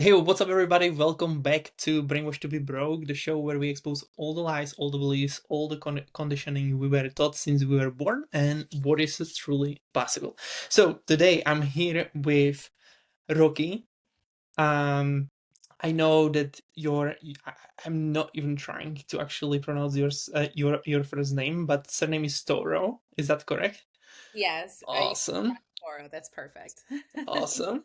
Hey, what's up, everybody? Welcome back to Brainwash to be Broke, the show where we expose all the lies, all the beliefs, all the conditioning we were taught since we were born, and what is truly possible. So today I'm here with Rocky. Um, I know that I'm not even trying to actually pronounce your first name, but surname is Toro. Is that correct? Yes, you Awesome, Rocky Toro. That's perfect. awesome.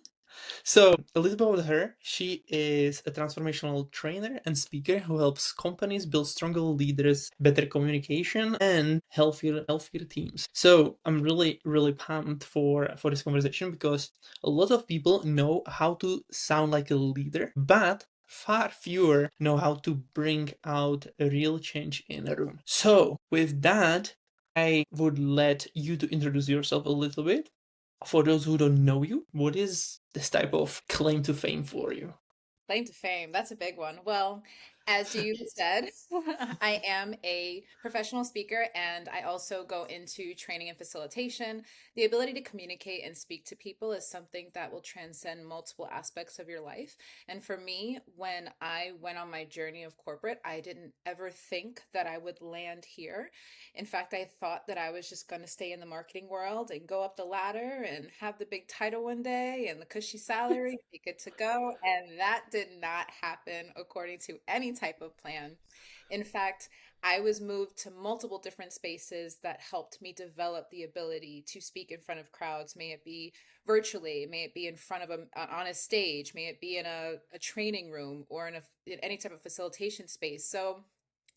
So, a little bit about her. She is a transformational trainer and speaker who helps companies build stronger leaders, better communication, and healthier teams. So, I'm really pumped for this conversation because a lot of people know how to sound like a leader, but far fewer know how to bring out a real change in a room. So, with that, I would let you to introduce yourself a little bit for those who don't know you, what is this type of claim to fame for you? Claim to fame, that's a big one. Well, as you said, I am a professional speaker and I also go into training and facilitation. The ability to communicate and speak to people is something that will transcend multiple aspects of your life. And for me, when I went on my journey of corporate, I didn't ever think that I would land here. In fact, I thought that I was just going to stay in the marketing world and go up the ladder and have the big title one day and the cushy salary, be good to go. And that did not happen according to any type of plan. In fact, I was moved to multiple different spaces that helped me develop the ability to speak in front of crowds, may it be virtually, may it be in front of on a stage, may it be in a training room or in any type of facilitation space. So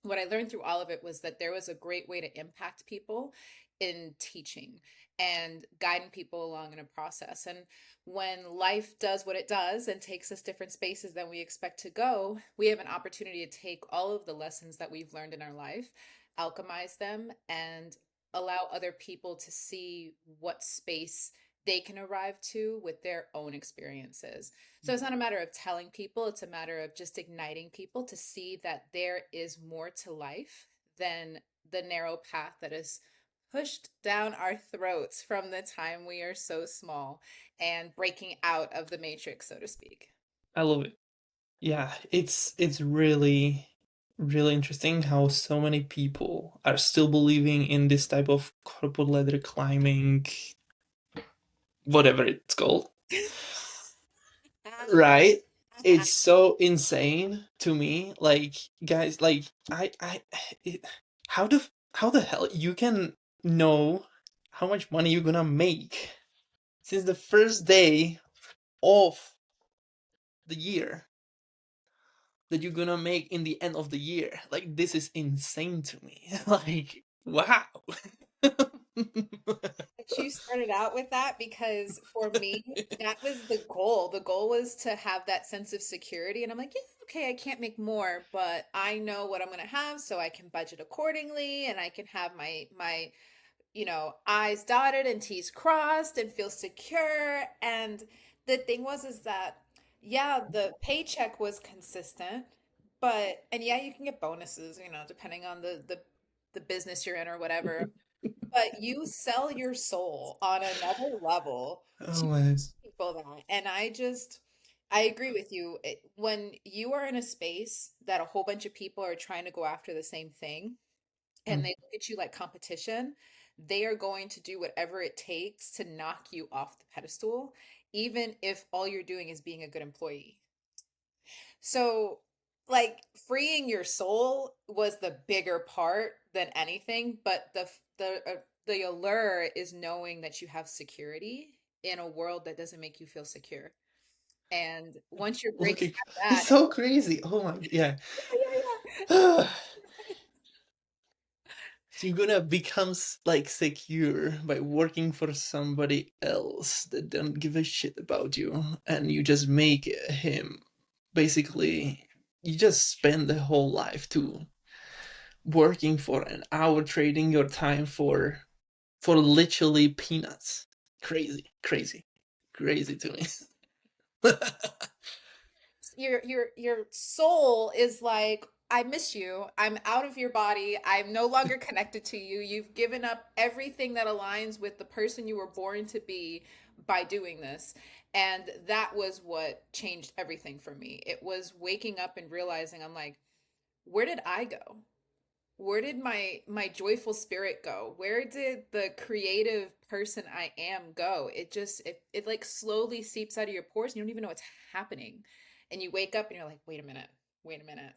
what I learned through all of it was that there was a great way to impact people in teaching and guiding people along in a process. And when life does what it does and takes us different spaces than we expect to go, we have an opportunity to take all of the lessons that we've learned in our life, alchemize them, and allow other people to see what space they can arrive to with their own experiences. So it's not a matter of telling people, it's a matter of just igniting people to see that there is more to life than the narrow path that is pushed down our throats from the time we are so small and breaking out of the matrix, so to speak. I love it. Yeah, it's really interesting how so many people are still believing in this type of corporate ladder climbing, whatever it's called, right? It's so insane to me. Like, guys, like it, how the how the hell you can know how much money you're gonna make since the first day of the year that you're gonna make in the end of the year. Like, this is insane to me. Like, wow. You started out with that because for me, that was the goal. The goal was to have that sense of security. And I'm like, yeah, okay, I can't make more, but I know what I'm going to have so I can budget accordingly and I can have my I's dotted and T's crossed and feel secure. And the thing was is that yeah, the paycheck was consistent, but and yeah, you can get bonuses, depending on the business you're in or whatever, but you sell your soul on another level to Oh my. people that. And I agree with you. When you are in a space that a whole bunch of people are trying to go after the same thing and they look at you like competition, they are going to do whatever it takes to knock you off the pedestal, even if all you're doing is being a good employee. So, like freeing your soul was the bigger part than anything, but the allure is knowing that you have security in a world that doesn't make you feel secure. And once you're breaking Looking, out of it's that, so crazy. Oh my, yeah. yeah, You're gonna become like secure by working for somebody else that don't give a shit about you, and you just make him basically. You just spend the whole life to working for an hour, trading your time for literally peanuts. Crazy, crazy, crazy to me. your soul is like, I miss you. I'm out of your body. I'm no longer connected to you. You've given up everything that aligns with the person you were born to be. by doing this. And that was what changed everything for me. It was waking up and realizing I'm like, where did I go? Where did my joyful spirit go? Where did the creative person I am go? It like slowly seeps out of your pores and you don't even know what's happening. And you wake up and you're like, wait a minute, wait a minute.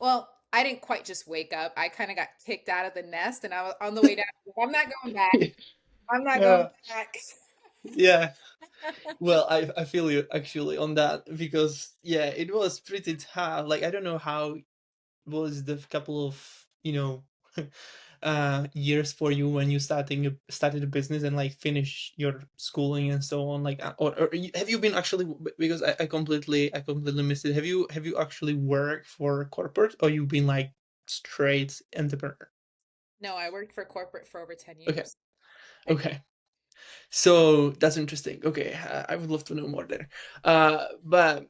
Well, I didn't quite just wake up. I kind of got kicked out of the nest and I was on the way down. I'm not going back. I'm not going Yeah, back. yeah. Well, I feel you actually on that, because yeah, it was pretty tough. Like, I don't know how was the couple of, years for you when you started a business and like finish your schooling and so on, like, have you been actually, because I completely missed it, have you actually worked for corporate, or you've been like straight entrepreneur? No, I worked for corporate for over 10 Okay. years. I did. Okay. So that's interesting. Okay, I would love to know more there. But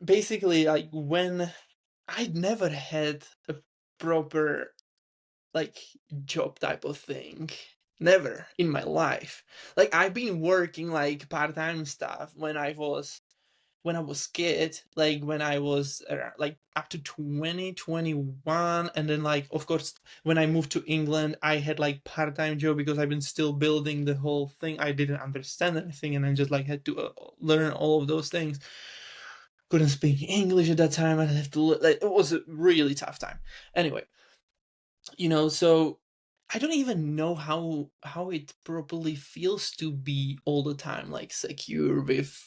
basically, like, when I'd never had a proper, like, job type of thing, never in my life. Like, I've been working like part-time stuff when I was kid, like when I was like up to 2021, and then, like, of course, when I moved to England, I had like part-time job because I've been still building the whole thing. I didn't understand anything, and I just like had to learn all of those things. Couldn't speak English at that time. I had to like, it was a really tough time. Anyway, so I don't even know how it properly feels to be all the time like secure with,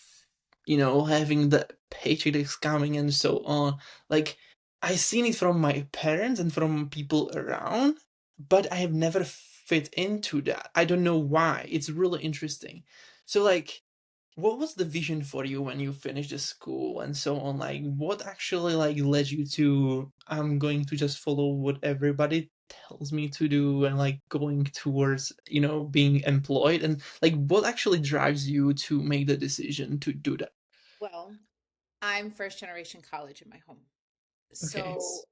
having the paycheck that's coming and so on. Like, I seen it from my parents and from people around, but I have never fit into that. I don't know why. It's really interesting. So, like, what was the vision for you when you finished the school and so on? Like, what actually like led you to, I'm going to just follow what everybody tells me to do, and like going towards, being employed, and like what actually drives you to make the decision to do that? Well, I'm first generation college in my home. Okay. So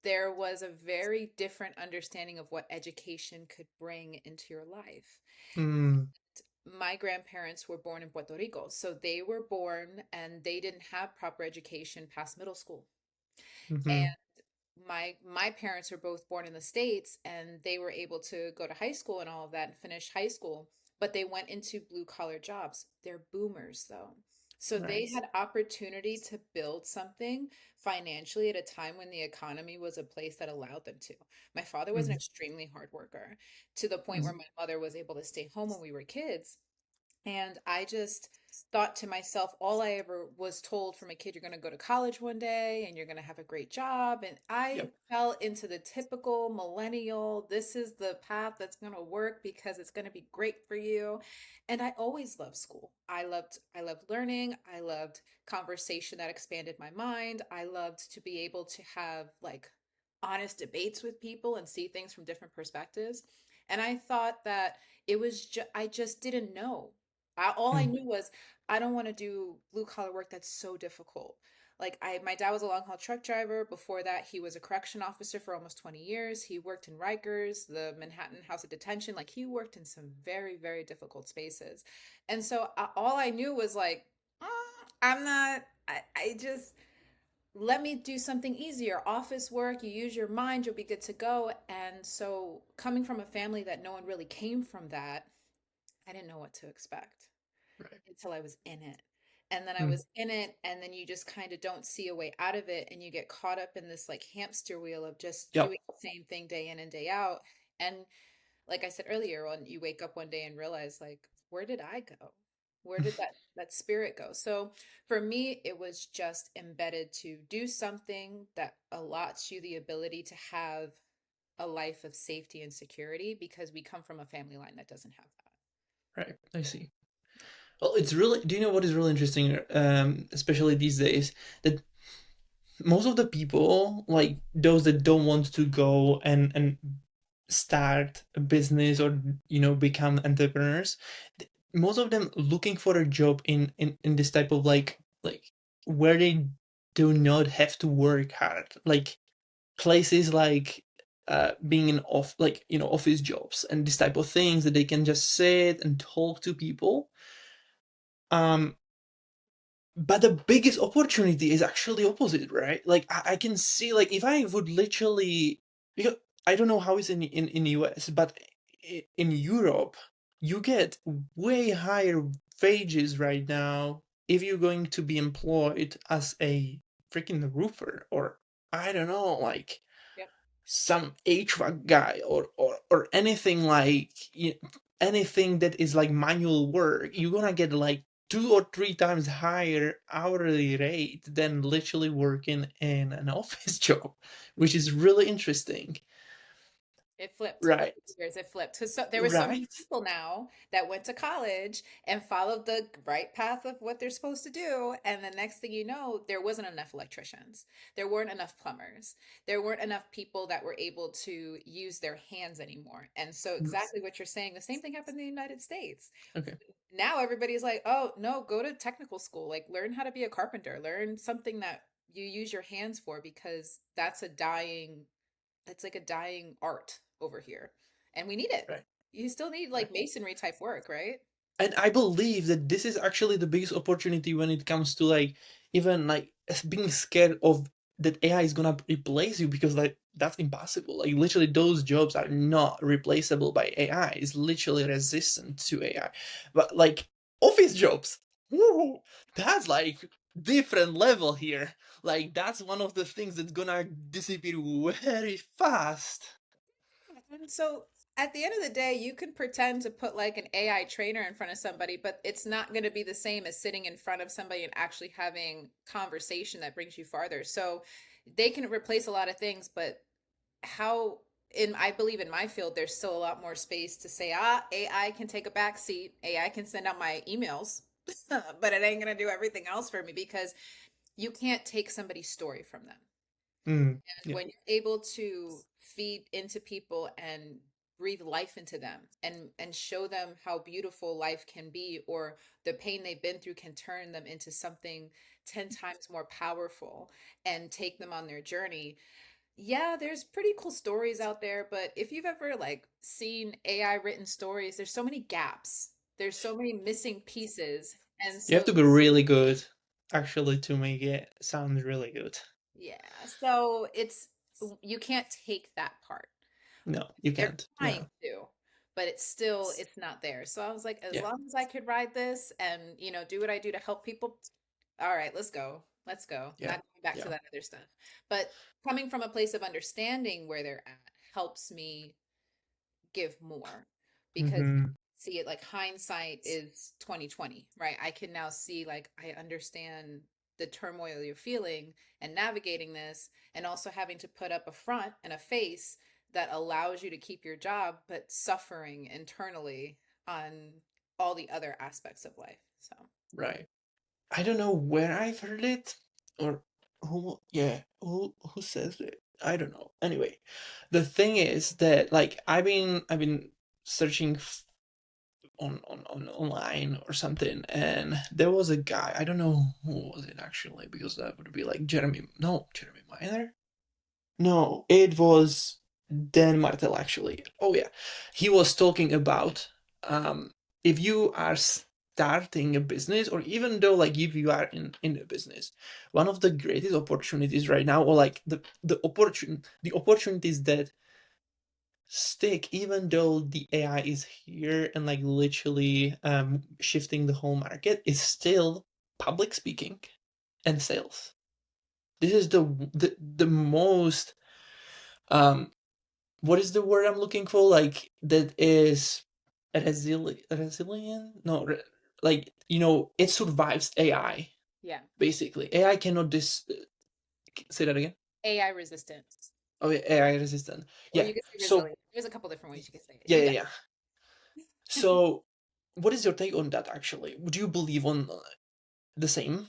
there was a very different understanding of what education could bring into your life. Mm, My grandparents were born in Puerto Rico, so they were born and they didn't have proper education past middle school. mm-hmm. And my parents were both born in the States and they were able to go to high school and all of that and finish high school, but they went into blue collar jobs. They're boomers though. So they Right. had opportunity to build something financially at a time when the economy was a place that allowed them to. My father was an Mm, extremely hard worker to the point where mm, my mother was able to stay home when we were kids. And I just thought to myself, all I ever was told from a kid, you're going to go to college one day and you're going to have a great job. And I yep. fell into the typical millennial, this is the path that's going to work because it's going to be great for you. And I always loved school. I loved learning. I loved conversation that expanded my mind. I loved to be able to have like honest debates with people and see things from different perspectives. And I thought that I just didn't know. All I Mm, knew was I don't want to do blue collar work that's so difficult. Like my dad was a long haul truck driver. Before that, he was a correction officer for almost 20 years. He worked in Rikers, the Manhattan House of Detention. Like he worked in some very, very difficult spaces. And so all I knew was like, I'm not, I just, let me do something easier. Office work, you use your mind, you'll be good to go. And so coming from a family that no one really came from that, I didn't know what to expect right. until I was in it. And then I Mm, was in it, and then you just kind of don't see a way out of it, and you get caught up in this like hamster wheel of just yep. doing the same thing day in and day out. And like I said earlier, when you wake up one day and realize, like, where did I go? Where did that spirit go? So for me, it was just embedded to do something that allots you the ability to have a life of safety and security because we come from a family line that doesn't have that. Right. I see. Well, it's really. Do you know what is really interesting? Especially these days, that most of the people, like those that don't want to go and start a business, or become entrepreneurs, most of them looking for a job in this type of like where they do not have to work hard, like places like being in off like office jobs and this type of things that they can just sit and talk to people. um but the biggest opportunity is actually opposite, right? Like I can see, like if I would literally, because I don't know how it's in US, but in Europe you get way higher wages right now if you're going to be employed as a freaking roofer, or I don't know, like Yep. some HVAC guy, or anything like anything that is like manual work. You're gonna get like 2 or 3 times higher hourly rate than literally working in an office job, which is really interesting. It flipped. Over Right. the years, it flipped. Because there were so many Right. people now that went to college and followed the right path of what they're supposed to do. And the next thing you know, there wasn't enough electricians. There weren't enough plumbers. There weren't enough people that were able to use their hands anymore. And so, Mm, exactly what you're saying, the same thing happened in the United States. okay. Now everybody's like, oh, no, go to technical school. Like, learn how to be a carpenter, learn something that you use your hands for, because it's like a dying art over here. And we need it. Right. You still need Right. like masonry type work, right? And I believe that this is actually the biggest opportunity when it comes to like even like being scared of that AI is gonna replace you, because like that's impossible. Like literally those jobs are not replaceable by AI. It's literally resistant to AI. But like office jobs, woo, that's like different level here. Like that's one of the things that's gonna disappear very fast. And so at the end of the day, you can pretend to put like an AI trainer in front of somebody, but it's not going to be the same as sitting in front of somebody and actually having conversation that brings you farther. So they can replace a lot of things, but how in I believe in my field there's still a lot more space to say, AI can take a back seat, AI can send out my emails, but it ain't going to do everything else for me, because you can't take somebody's story from them. Mm, And yeah. when you're able to feed into people and breathe life into them and show them how beautiful life can be, or the pain they've been through can turn them into something 10 times more powerful and take them on their journey. Yeah, there's pretty cool stories out there, but if you've ever like seen AI written stories, there's so many gaps. There's so many missing pieces. And You have so to be really good actually to make it sound really good. yeah, so you can't take that part. No, you They're can't. trying No. to, but it's not there. So I was like, as Yeah. long as I could ride this and, do what I do to help people, all right, let's go. Let's go. Yeah. Not going back to Yeah. that other stuff. But coming from a place of understanding where they're at helps me give more, because Mhm. see it like hindsight is 2020, right? I can now see, like, I understand the turmoil you're feeling and navigating this, and also having to put up a front and a face that allows you to keep your job but suffering internally on all the other aspects of life. So Right. I don't know where I've heard it, or who says it. I don't know. Anyway, the thing is that like I've been searching on online or something, and there was a guy. I don't know who was it actually, because that would be like Jeremy Miner. No, it was Dan Martel actually. Oh yeah, he was talking about um, if you are starting a business, or even though like if you are in a business, one of the greatest opportunities right now, or like the opportunities that stick, even though the AI is here and like literally shifting the whole market, is still public speaking and sales. This is the most um what is the word I'm looking for? Like that is resilient? No, like it survives AI. yeah, Basically, AI cannot say that again. AI resistant, Oh, yeah, AI resistant. or Yeah. you could say So resilient. There's a couple different ways you could say it. yeah, You yeah, got yeah. So, what is your take on that? Actually, would you believe on the same?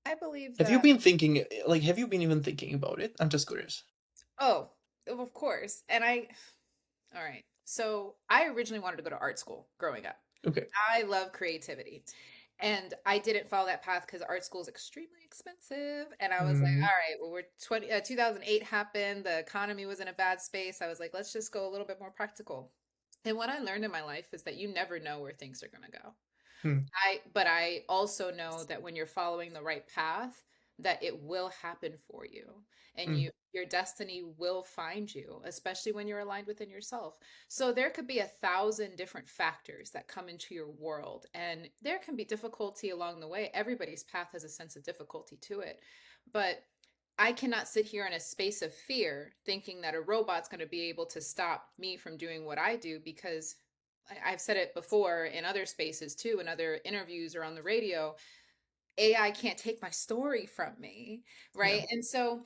I believe Have you that. been thinking? Like, have you been even thinking about it? I'm just curious. Oh, of course. All right. So I originally wanted to go to art school growing up. Okay. I love creativity. And I didn't follow that path because art school is extremely expensive. And I was like, Mm, all right, well, 2008 happened. The economy was in a bad space. I was like, let's just go a little bit more practical. And what I learned in my life is that you never know where things are going to go. mm, But I also know that when you're following the right path, that it will happen for you and mm, your destiny will find you, especially when you're aligned within yourself. So there could be 1,000 different factors that come into your world, and there can be difficulty along the way. Everybody's path has a sense of difficulty to it. But I cannot sit here in a space of fear thinking that a robot's going to be able to stop me from doing what I do because I've said it before in other spaces too, in other interviews or on the radio. AI can't take my story from me, yeah, right? And so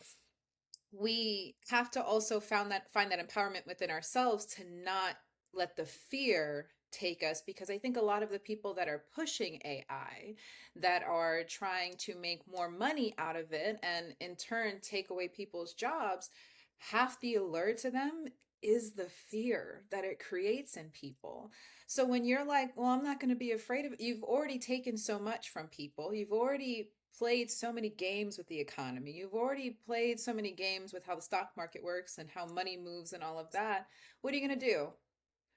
we have to also find that empowerment within ourselves to not let the fear take us, because I think a lot of the people that are pushing AI, that are trying to make more money out of it and in turn take away people's jobs, half the allure to them is the fear that it creates in people. So when you're like, well, I'm not going to be afraid of it, you've already taken so much from people. You've already played so many games with the economy. You've already played so many games with how the stock market works and how money moves and all of that. What are you going to do?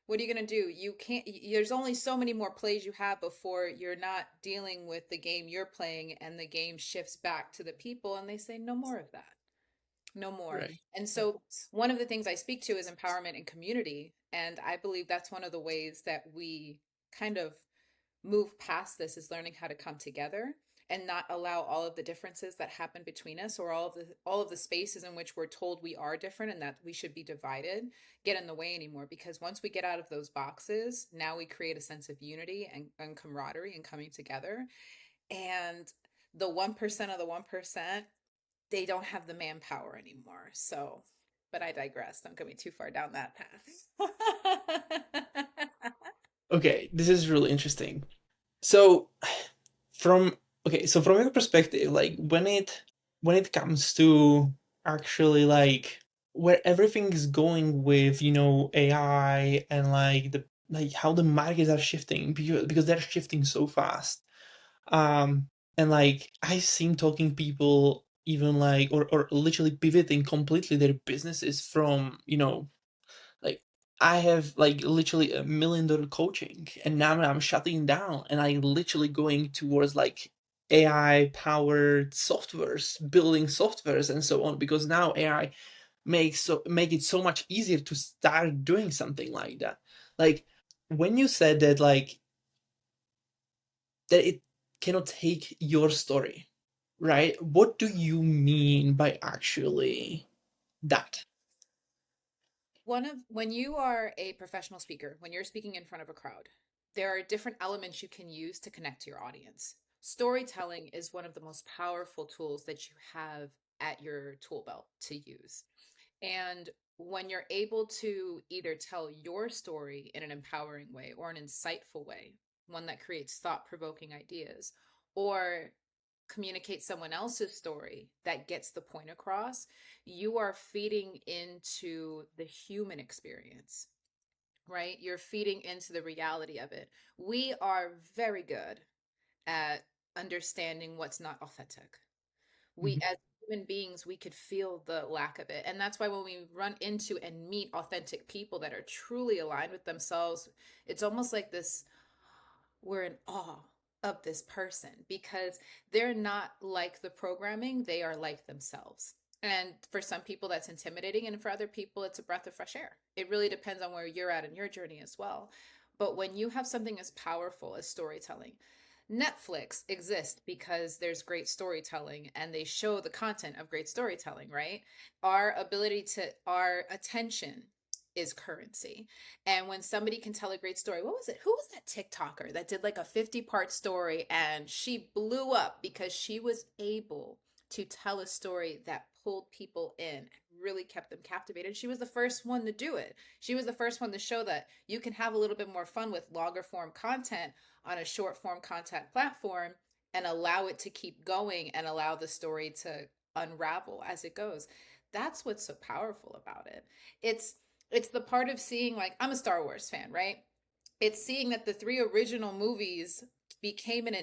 What are you going to do? You can't, there's only so many more plays you have before you're not dealing with the game you're playing and the game shifts back to the people and they say, no more of that. No more. right. And Yeah. so one of the things I speak to is empowerment and community. And I believe that's one of the ways that we kind of move past this, is learning how to come together and not allow all of the differences that happen between us, or all of the spaces in which we're told we are different and that we should be divided, get in the way anymore. Because once we get out of those boxes, now we create a sense of unity and camaraderie and coming together. And the 1% of the 1%, they don't have the manpower anymore. So, but I digress. Don't get me too far down that path. Okay, this is really interesting. So from so from your perspective, like when it comes to actually like where everything is going with, you know, AI and like the like how the markets are shifting because they're shifting so fast. And like I've seen talking people even like or literally pivoting completely their businesses from, you know, like I have like literally $1 million coaching and now I'm shutting down and I literally going towards like AI powered softwares, building softwares and so on, because now AI make it so much easier to start doing something like that. Like when you said that like that it cannot take your story, right? What do you mean by actually that? When you are a professional speaker, when you're speaking in front of a crowd, there are different elements you can use to connect to your audience. Storytelling is one of the most powerful tools that you have at your tool belt to use. And when you're able to either tell your story in an empowering way or an insightful way, one that creates thought provoking ideas, or communicate someone else's story that gets the point across, you are feeding into the human experience, right? You're feeding into the reality of it. We are very good at understanding what's not authentic. We, Mhm. as human beings, we could feel the lack of it. And that's why when we run into and meet authentic people that are truly aligned with themselves, it's almost like this, we're in awe of this person because they're not like the programming, they are like themselves. And for some people, that's intimidating. And for other people, it's a breath of fresh air. It really depends on where you're at in your journey as well. But when you have something as powerful as storytelling, Netflix exists because there's great storytelling and they show the content of great storytelling, right? Our attention is currency. And when somebody can tell a great story, what was it? Who was that TikToker that did like a 50-part story and she blew up because she was able to tell a story that pulled people in, really kept them captivated? She was the first one to do it. She was the first one to show that you can have a little bit more fun with longer form content on a short form content platform and allow it to keep going and allow the story to unravel as it goes. That's what's so powerful about it. It's the part of seeing, like, I'm a Star Wars fan, right? It's seeing that the three original movies became an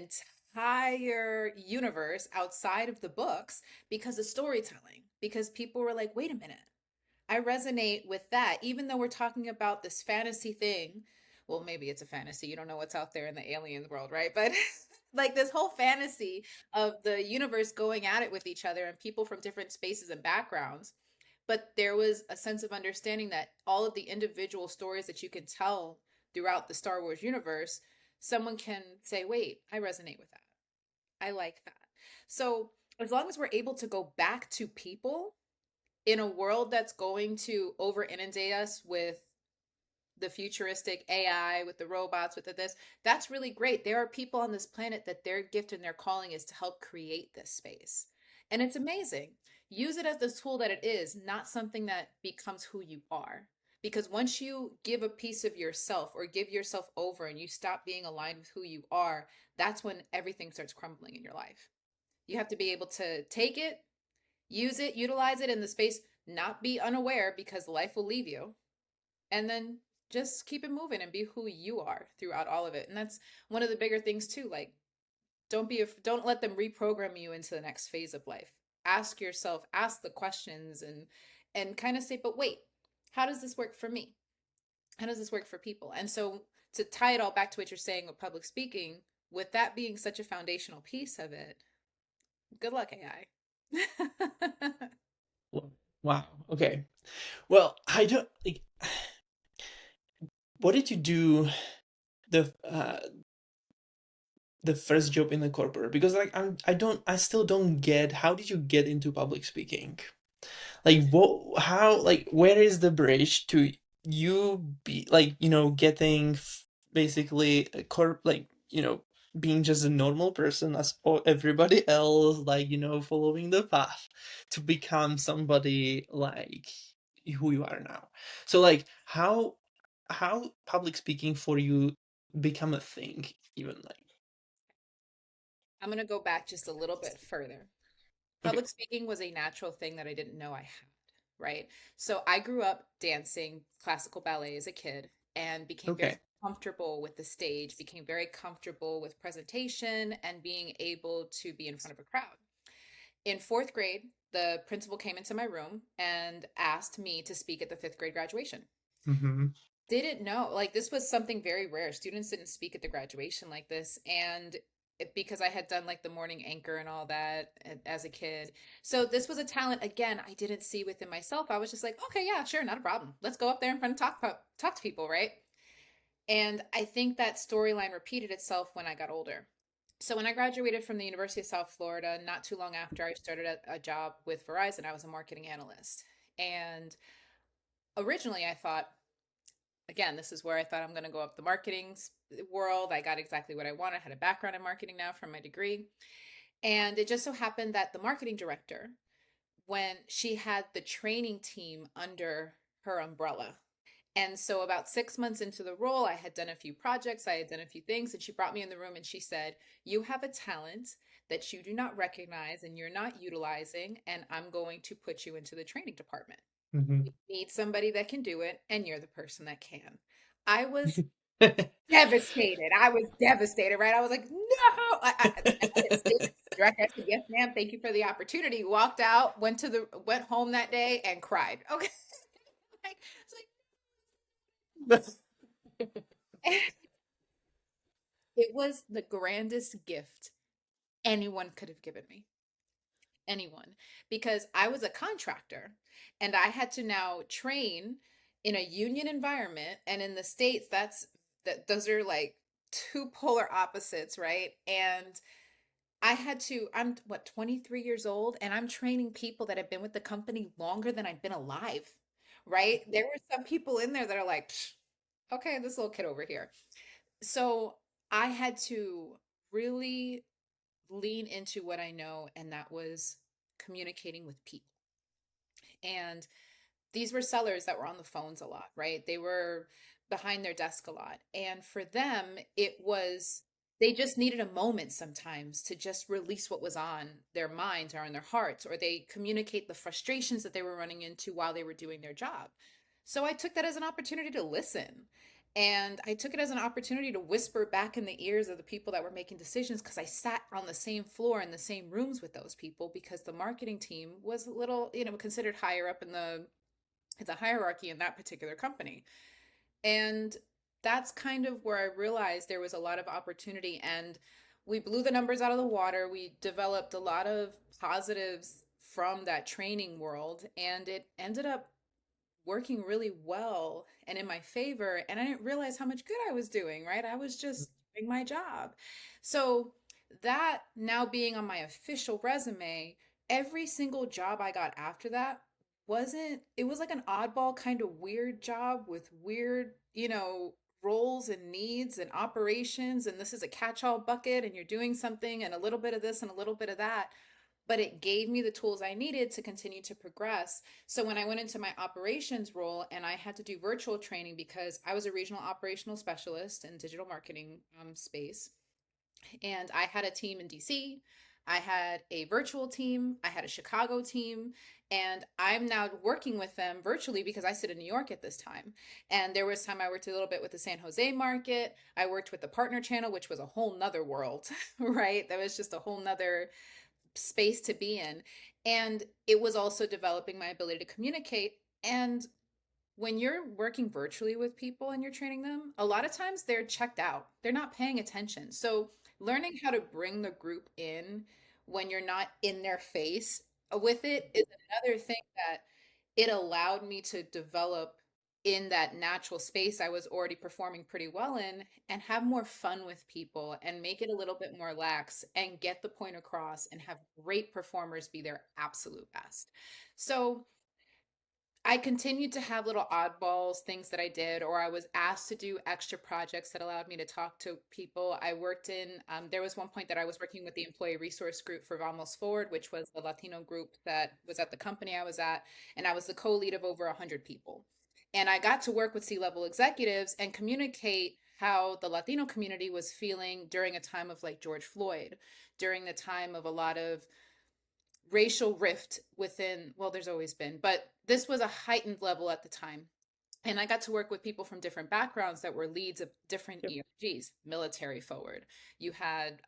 entire universe outside of the books because of storytelling. Because people were like, wait a minute, I resonate with that, even though we're talking about this fantasy thing. Well, maybe it's a fantasy. You don't know what's out there in the alien world, right? But like this whole fantasy of the universe going at it with each other and people from different spaces and backgrounds. But there was a sense of understanding that all of the individual stories that you can tell throughout the Star Wars universe, someone can say, wait, I resonate with that. I like that. So as long as we're able to go back to people in a world that's going to over inundate us with the futuristic AI, with the robots, with the this, that's really great. There are people on this planet that their gift and their calling is to help create this space. And it's amazing. Use it as the tool that it is, not something that becomes who you are. Because once you give a piece of yourself or give yourself over and you stop being aligned with who you are, that's when everything starts crumbling in your life. You have to be able to take it, use it, utilize it in the space, not be unaware because life will leave you, and then just keep it moving and be who you are throughout all of it. And that's one of the bigger things too. Like, don't let them reprogram you into the next phase of life. Ask yourself, ask the questions, and kind of say, but wait, how does this work for me? How does this work for people? And so to tie it all back to what you're saying with public speaking, with that being such a foundational piece of it, good luck, AI. Wow. Okay. Well, I don't like. What did you do the first job in the corporate? Because like I still don't get how did you get into public speaking? Like what, how, like where is the bridge to you be like, getting basically a like, being just a normal person as everybody else, like, following the path to become somebody like who you are now. So like how public speaking for you become a thing even like. I'm going to go back just a little bit further. Okay. Public speaking was a natural thing that I didn't know I had, right? So I grew up dancing classical ballet as a kid and became very Okay. comfortable with the stage, became very comfortable with presentation and being able to be in front of a crowd. In fourth grade, the principal came into my room and asked me to speak at the fifth grade graduation. Mm-hmm. Didn't know, like, this was something very rare. Students didn't speak at the graduation like this. And because I had done like the morning anchor and all that as a kid. So this was a talent again I didn't see within myself. I was just like, okay, yeah, sure, not a problem. Let's go up there in front and talk to people, right? And I think that storyline repeated itself when I got older. So when I graduated from the University of South Florida, not too long after, I started a job with Verizon. I was a marketing analyst. And originally I thought, again, this is where I thought I'm going to go up the marketing world. I got exactly what I wanted. I had a background in marketing now from my degree. And it just so happened that the marketing director, when she had the training team under her umbrella. And so, about 6 months into the role, I had done a few projects, I had done a few things, and she brought me in the room and she said, you have a talent that you do not recognize and you're not utilizing, and I'm going to put you into the training department. Mm-hmm. We need somebody that can do it, and you're the person that can. I was devastated. I was devastated, right? I was like, no. I didn't say that to the director. I said, yes, ma'am. Thank you for the opportunity. Walked out, went home that day and cried. Okay. It's like, it was the grandest gift anyone could have given me. Anyone. Because I was a contractor and I had to now train in a union environment. And in the States, those are like two polar opposites, right? And I'm what, 23 years old, and I'm training people that have been with the company longer than I've been alive, right? There were some people in there that are like, "Psh, okay, this little kid over here." So I had to really lean into what I know, and that was communicating with people. And these were sellers that were on the phones a lot, right? They were behind their desk a lot. And for them, they just needed a moment sometimes to just release what was on their minds or in their hearts, or they communicate the frustrations that they were running into while they were doing their job. So I took that as an opportunity to listen. And I took it as an opportunity to whisper back in the ears of the people that were making decisions because I sat on the same floor in the same rooms with those people because the marketing team was a little, considered higher up in the hierarchy in that particular company. And that's kind of where I realized there was a lot of opportunity, and we blew the numbers out of the water. We developed a lot of positives from that training world, and it ended up working really well and in my favor. And I didn't realize how much good I was doing, right? I was just doing my job. So, that now being on my official resume, every single job I got after that it was like an oddball kind of weird job with weird, roles and needs and operations. And this is a catch all bucket, and you're doing something and a little bit of this and a little bit of that, but it gave me the tools I needed to continue to progress. So when I went into my operations role and I had to do virtual training because I was a regional operational specialist in digital marketing space, and I had a team in DC, I had a virtual team, I had a Chicago team, and I'm now working with them virtually because I sit in New York at this time. And there was time I worked a little bit with the San Jose market. I worked with the partner channel, which was a whole nother world, right? That was just a whole nother space to be in. And it was also developing my ability to communicate. And when you're working virtually with people and you're training them, a lot of times they're checked out, they're not paying attention. So, learning how to bring the group in when you're not in their face with it is another thing that it allowed me to develop in that natural space I was already performing pretty well in, and have more fun with people and make it a little bit more lax and get the point across and have great performers be their absolute best. So, I continued to have little oddballs, things that I did, or I was asked to do extra projects that allowed me to talk to people. There was one point that I was working with the employee resource group for Vamos Forward, which was the Latino group that was at the company I was at. And I was the co lead of over 100 people. And I got to work with C-level executives and communicate how the Latino community was feeling during a time of like George Floyd, during the time of a lot of racial rift within, well, there's always been, but this was a heightened level at the time. And I got to work with people from different backgrounds that were leads of different Yep. ERGs, military forward. You had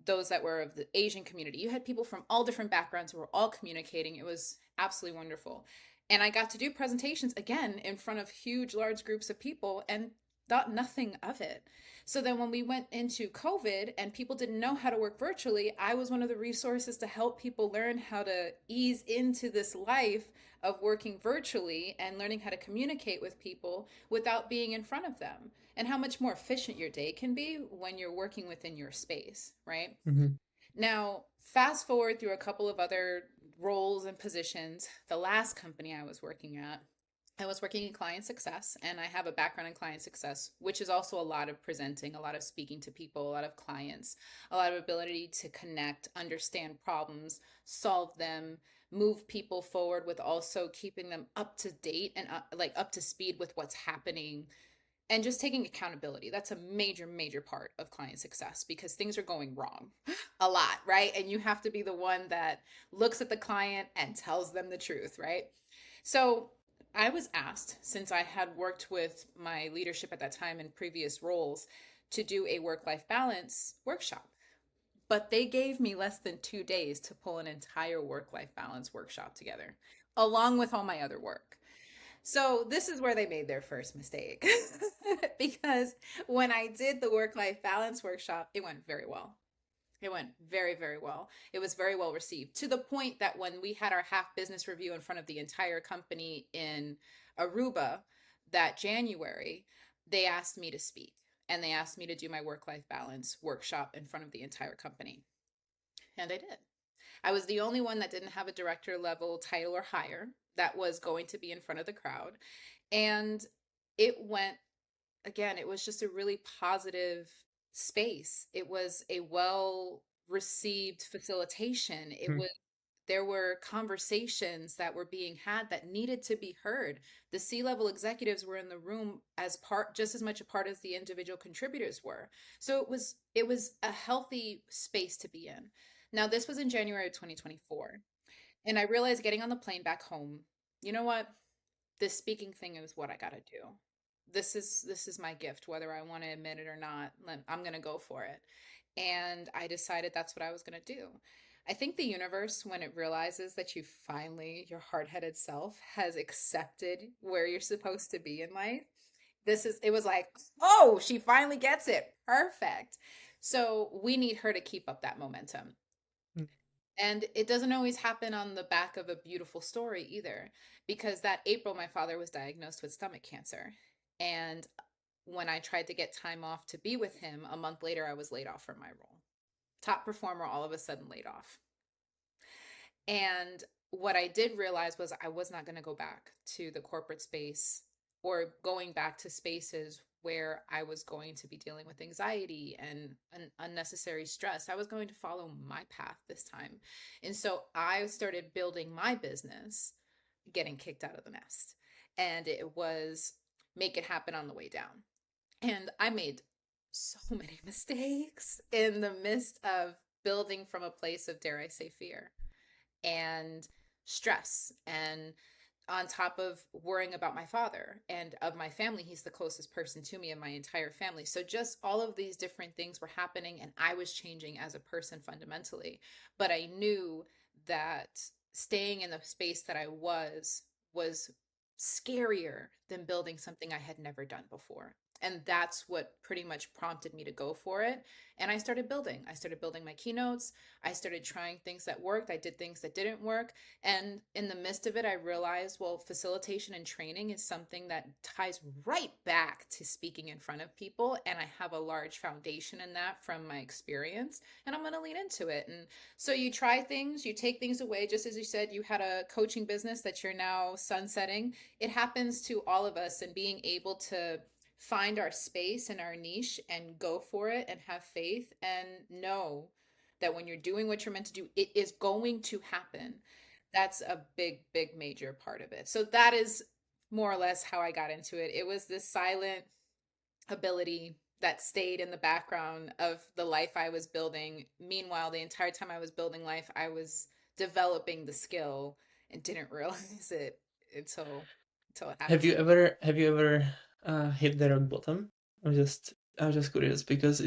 those that were of the Asian community. You had people from all different backgrounds who were all communicating. It was absolutely wonderful. And I got to do presentations again in front of huge, large groups of people and thought nothing of it. So then when we went into COVID and people didn't know how to work virtually, I was one of the resources to help people learn how to ease into this life of working virtually and learning how to communicate with people without being in front of them, and how much more efficient your day can be when you're working within your space, right? Hmm. Now, fast forward through a couple of other roles and positions. The last company I was working at, I was working in client success, and I have a background in client success, which is also a lot of presenting, a lot of speaking to people, a lot of clients, a lot of ability to connect, understand problems, solve them, move people forward with also keeping them up to date and like up to speed with what's happening, and just taking accountability. That's a major, major part of client success because things are going wrong a lot, right? And you have to be the one that looks at the client and tells them the truth, right? So I was asked, since I had worked with my leadership at that time in previous roles, to do a work life balance workshop. But they gave me less than 2 days to pull an entire work life balance workshop together, along with all my other work. So this is where they made their first mistake. Because when I did the work life balance workshop, it went very well. It went very, very well. It was very well received, to the point that when we had our half business review in front of the entire company in Aruba that January, they asked me to speak, and they asked me to do my work life balance workshop in front of the entire company. And I did. I was the only one that didn't have a director level title or higher that was going to be in front of the crowd. And it went, again, it was just a really positive space. It was a well received facilitation. There were conversations that were being had that needed to be heard. The C-level executives were in the room as part, just as much a part as the individual contributors were. So it was a healthy space to be in. Now, this was in January of 2024, and I realized getting on the plane back home, you know what? This speaking thing is what I got to do. this is my gift, whether I want to admit it or not. I'm going to go for it. And I decided that's what I was going to do. I think the universe, when it realizes that you finally, your hard-headed self has accepted where you're supposed to be in life, it was like, oh, she finally gets it. Perfect. So we need her to keep up that momentum. Mm. And it doesn't always happen on the back of a beautiful story either, because that April, my father was diagnosed with stomach cancer. And when I tried to get time off to be with him, a month later, I was laid off from my role. Top performer, all of a sudden laid off. And what I did realize was I was not going to go back to the corporate space or going back to spaces where I was going to be dealing with anxiety and an unnecessary stress. I was going to follow my path this time. And so I started building my business, getting kicked out of the nest. And it was make it happen on the way down. And I made so many mistakes in the midst of building from a place of, dare I say, fear and stress, and on top of worrying about my father and of my family. He's the closest person to me in my entire family. So just all of these different things were happening, and I was changing as a person fundamentally. But I knew that staying in the space that I was scarier than building something I had never done before. And that's what pretty much prompted me to go for it. And I started building. I started building my keynotes. I started trying things that worked. I did things that didn't work. And in the midst of it, I realized, well, facilitation and training is something that ties right back to speaking in front of people. And I have a large foundation in that from my experience. And I'm going to lean into it. And so you try things, you take things away. Just as you said, you had a coaching business that you're now sunsetting. It happens to all of us. And being able to find our space and our niche and go for it and have faith and know that when you're doing what you're meant to do, it is going to happen. That's a big, big, major part of it. So that is more or less how I got into it. It was this silent ability that stayed in the background of the life I was building. Meanwhile, the entire time I was building life, I was developing the skill and didn't realize it until it happened. Have you ever hit the rock bottom? I'm just curious because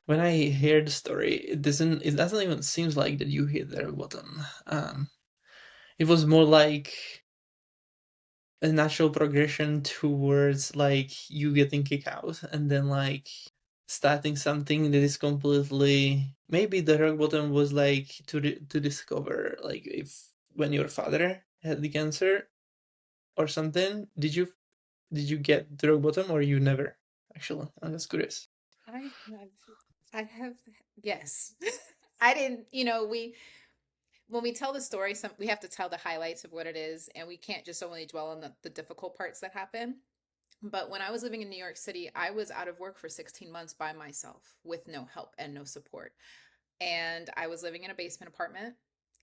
when I hear the story, it doesn't even seems like that you hit the rock bottom. It was more like a natural progression towards like you getting kicked out and then like starting something that is completely, maybe the rock bottom was like to discover like if when your father had the cancer or something. Did you get the rock bottom or you never? Actually, I'm just curious. I have, I have, yes. I didn't, when we tell the story, we have to tell the highlights of what it is, and we can't just only dwell on the difficult parts that happen. But when I was living in New York City, I was out of work for 16 months by myself with no help and no support. And I was living in a basement apartment,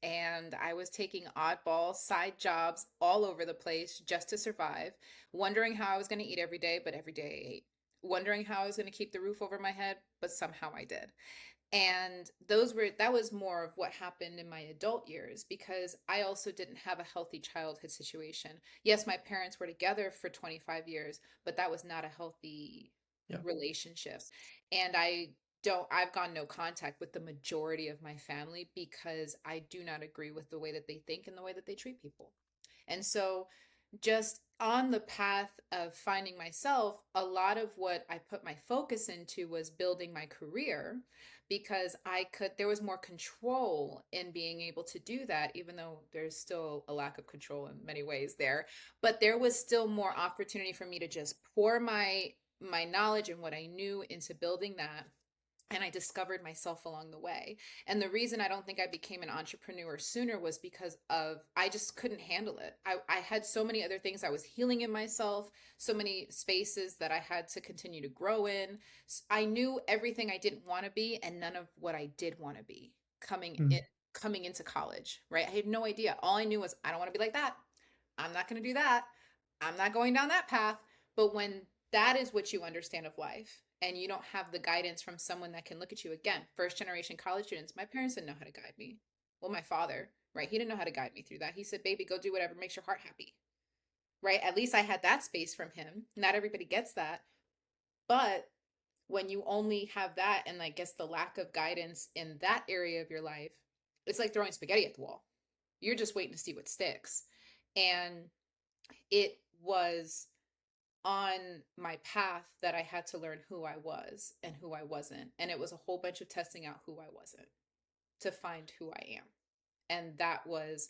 and I was taking oddball side jobs all over the place just to survive, wondering how I was going to eat every day, but every day I ate. Wondering how I was going to keep the roof over my head, but somehow I did. And that was more of what happened in my adult years, because I also didn't have a healthy childhood situation. Yes, my parents were together for 25 years, but that was not a healthy Yeah. relationship. And I've gone no contact with the majority of my family because I do not agree with the way that they think and the way that they treat people. And so, just on the path of finding myself, a lot of what I put my focus into was building my career, because there was more control in being able to do that, even though there's still a lack of control in many ways there. But there was still more opportunity for me to just pour my knowledge and what I knew into building that. And I discovered myself along the way. And the reason I don't think I became an entrepreneur sooner was because of I just couldn't handle it. I had so many other things I was healing in myself, so many spaces that I had to continue to grow in. I knew everything I didn't want to be and none of what I did want to be Mm. coming into college, right? I had no idea. All I knew was I don't want to be like that. I'm not going to do that. I'm not going down that path. But when that is what you understand of life, and you don't have the guidance from someone that can look at you, again, first generation college students, my parents didn't know how to guide me. Well, my father, right? He didn't know how to guide me through that. He said, baby, go do whatever makes your heart happy. right? At least I had that space from him. Not everybody gets that. But when you only have that and I guess the lack of guidance in that area of your life, it's like throwing spaghetti at the wall. You're just waiting to see what sticks. And it was on my path that I had to learn who I was and who I wasn't. And it was a whole bunch of testing out who I wasn't to find who I am. And that was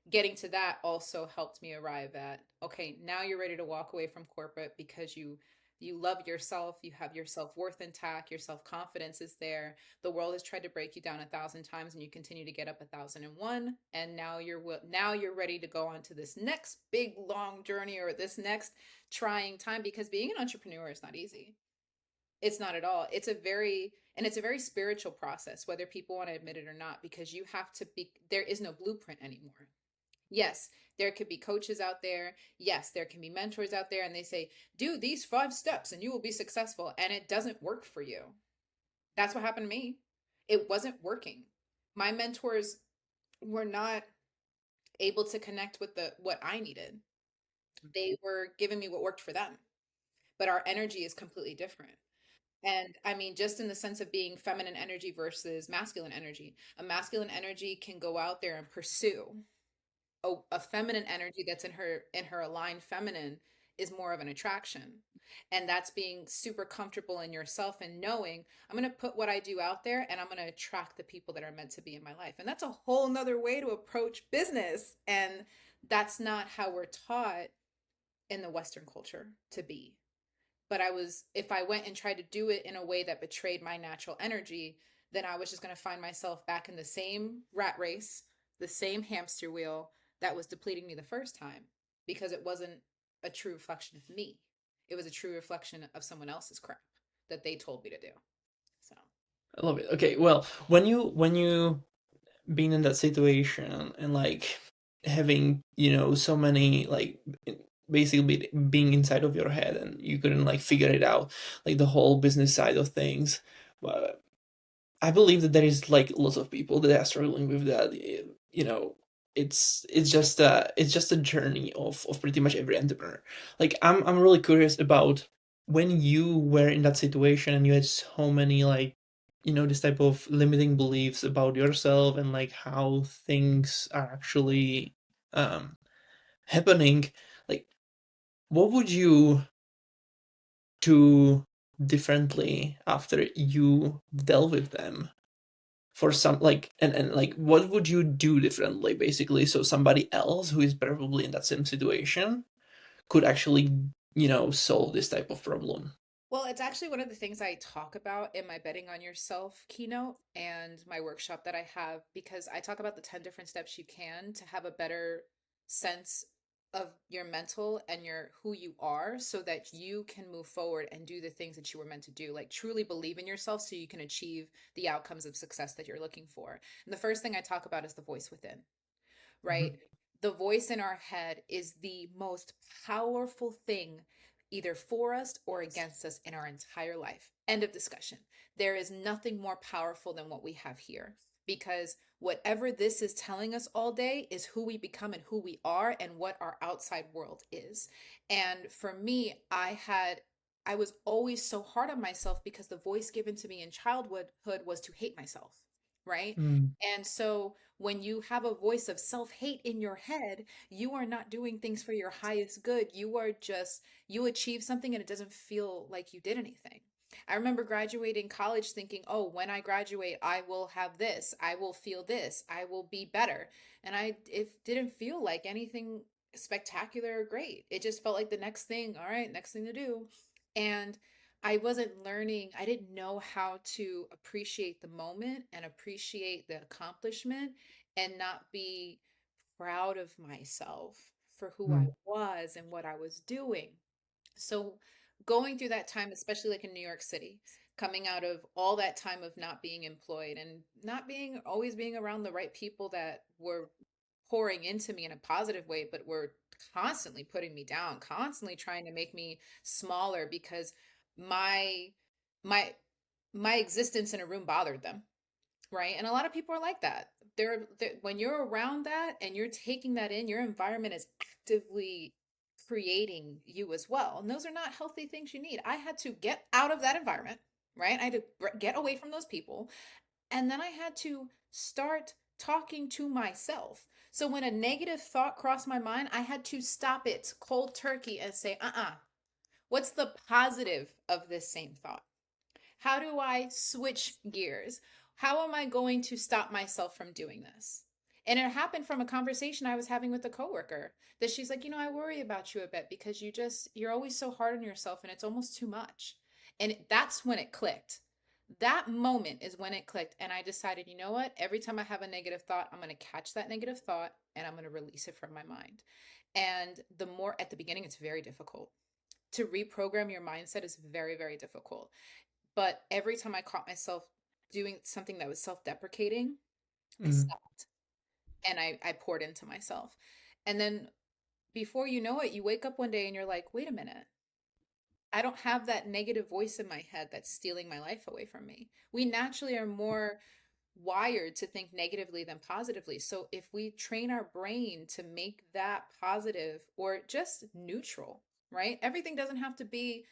getting to that also helped me arrive at, okay, now you're ready to walk away from corporate because you love yourself, you have your self-worth intact, your self-confidence is there. The world has tried to break you down 1,000 times and you continue to get up 1,001, and now you're ready to go on to this next big long journey or this next trying time, because being an entrepreneur is not easy. It's not at all. It's a very spiritual process, whether people want to admit it or not, because you have to be, there is no blueprint anymore. Yes, there could be coaches out there. Yes, there can be mentors out there, and they say, do these 5 steps and you will be successful. And it doesn't work for you. That's what happened to me. It wasn't working. My mentors were not able to connect with the what I needed. They were giving me what worked for them, but our energy is completely different. And I mean, just in the sense of being feminine energy versus masculine energy, a masculine energy can go out there and pursue. A feminine energy that's in her aligned feminine is more of an attraction. And that's being super comfortable in yourself and knowing I'm going to put what I do out there and I'm going to attract the people that are meant to be in my life. And that's a whole nother way to approach business. And that's not how we're taught in the Western culture to be. But if I went and tried to do it in a way that betrayed my natural energy, then I was just going to find myself back in the same rat race, the same hamster wheel that was depleting me the first time, because it wasn't a true reflection of me. It was a true reflection of someone else's crap that they told me to do. So, I love it. Okay, well, when you being in that situation and like having so many like basically being inside of your head and you couldn't like figure it out, like the whole business side of things. Well, I believe that there is like lots of people that are struggling with that. You know, it's just a journey of pretty much every entrepreneur. Like I'm really curious about when you were in that situation and you had so many like this type of limiting beliefs about yourself and like how things are actually um happening. Like, what would you do differently after you dealt with them? For some like and like what would you do differently basically so somebody else who is probably in that same situation could actually solve this type of problem? well, it's actually one of the things I talk about in my Betting on Yourself keynote and my workshop that I have, because I talk about the 10 different steps you can to have a better sense of your mental and your who you are so that you can move forward and do the things that you were meant to do. Like truly believe in yourself so you can achieve the outcomes of success that you're looking for. And the first thing I talk about is the voice within, right? Mhm. The voice in our head is the most powerful thing, either for us or against us in our entire life. End of discussion. There is nothing more powerful than what we have here, because whatever this is telling us all day is who we become and who we are and what our outside world is. And for me, I was always so hard on myself because the voice given to me in childhood was to hate myself, right? Mm, And so when you have a voice of self-hate in your head, you are not doing things for your highest good. You achieve something and it doesn't feel like you did anything. I remember graduating college thinking, oh, when I graduate, I will have this, I will feel this, I will be better. And it didn't feel like anything spectacular or great. It just felt like the next thing, all right, next thing to do. And I wasn't learning, I didn't know how to appreciate the moment and appreciate the accomplishment and not be proud of myself for who I mm, was and what I was doing. So, going through that time, especially like in New York City, coming out of all that time of not being employed and not being always being around the right people that were pouring into me in a positive way, but were constantly putting me down, constantly trying to make me smaller because my my my existence in a room bothered them, right? And a lot of people are like that. When you're around that and you're taking that in, your environment is actively creating you as well. And those are not healthy things you need. I had to get out of that environment, right? I had to get away from those people. And then I had to start talking to myself. So when a negative thought crossed my mind, I had to stop it cold turkey and say, what's the positive of this same thought? How do I switch gears? How am I going to stop myself from doing this? And it happened from a conversation I was having with a coworker that she's like, I worry about you a bit because you're always so hard on yourself and it's almost too much. And that's when it clicked. That moment is when it clicked. And I decided, you know what? Every time I have a negative thought, I'm going to catch that negative thought and I'm going to release it from my mind. And the more at the beginning, it's very difficult. To reprogram your mindset is very, very difficult. But every time I caught myself doing something that was self-deprecating, I Mm. stopped and I poured into myself. And then before you know it, you wake up one day and you're like, wait a minute. I don't have that negative voice in my head that's stealing my life away from me. We naturally are more wired to think negatively than positively. So if we train our brain to make that positive or just neutral, right? Everything doesn't have to be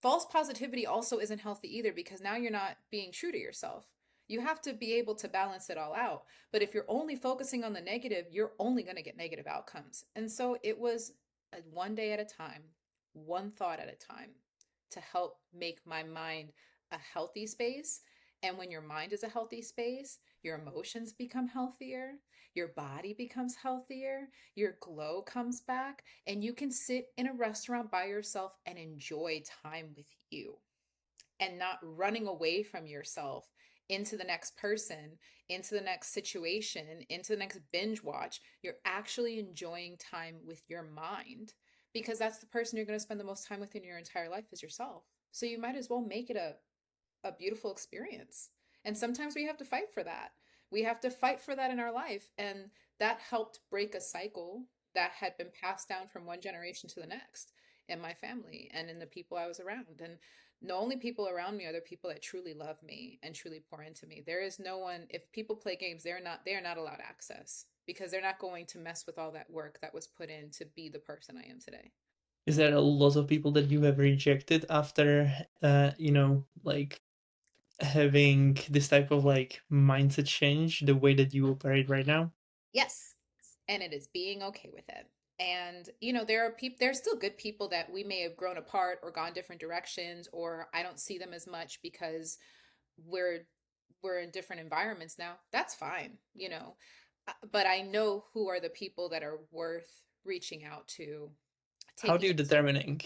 false positivity also isn't healthy either because now you're not being true to yourself. You have to be able to balance it all out. But if you're only focusing on the negative, you're only going to get negative outcomes. And so it was a one day at a time, one thought at a time to help make my mind a healthy space. And when your mind is a healthy space, your emotions become healthier, your body becomes healthier, your glow comes back, and you can sit in a restaurant by yourself and enjoy time with you and not running away from yourself into the next person, into the next situation, into the next binge watch. You're actually enjoying time with your mind because that's the person you're going to spend the most time with in your entire life is yourself. So you might as well make it a beautiful experience. And sometimes we have to fight for that. We have to fight for that in our life. And that helped break a cycle that had been passed down from one generation to the next in my family and in the people I was around. And the only people around me are the people that truly love me and truly pour into me. There is no one, if people play games, they are not allowed access because they're not going to mess with all that work that was put in to be the person I am today. Is there a lot of people that you have rejected after, like having this type of like mindset change, the way that you operate right now? Yes. And it is being okay with it. And there are people, there's still good people that we may have grown apart or gone different directions, or I don't see them as much because we're we're in different environments now. That's fine. But I know who are the people that are worth reaching out to, How do taking you determining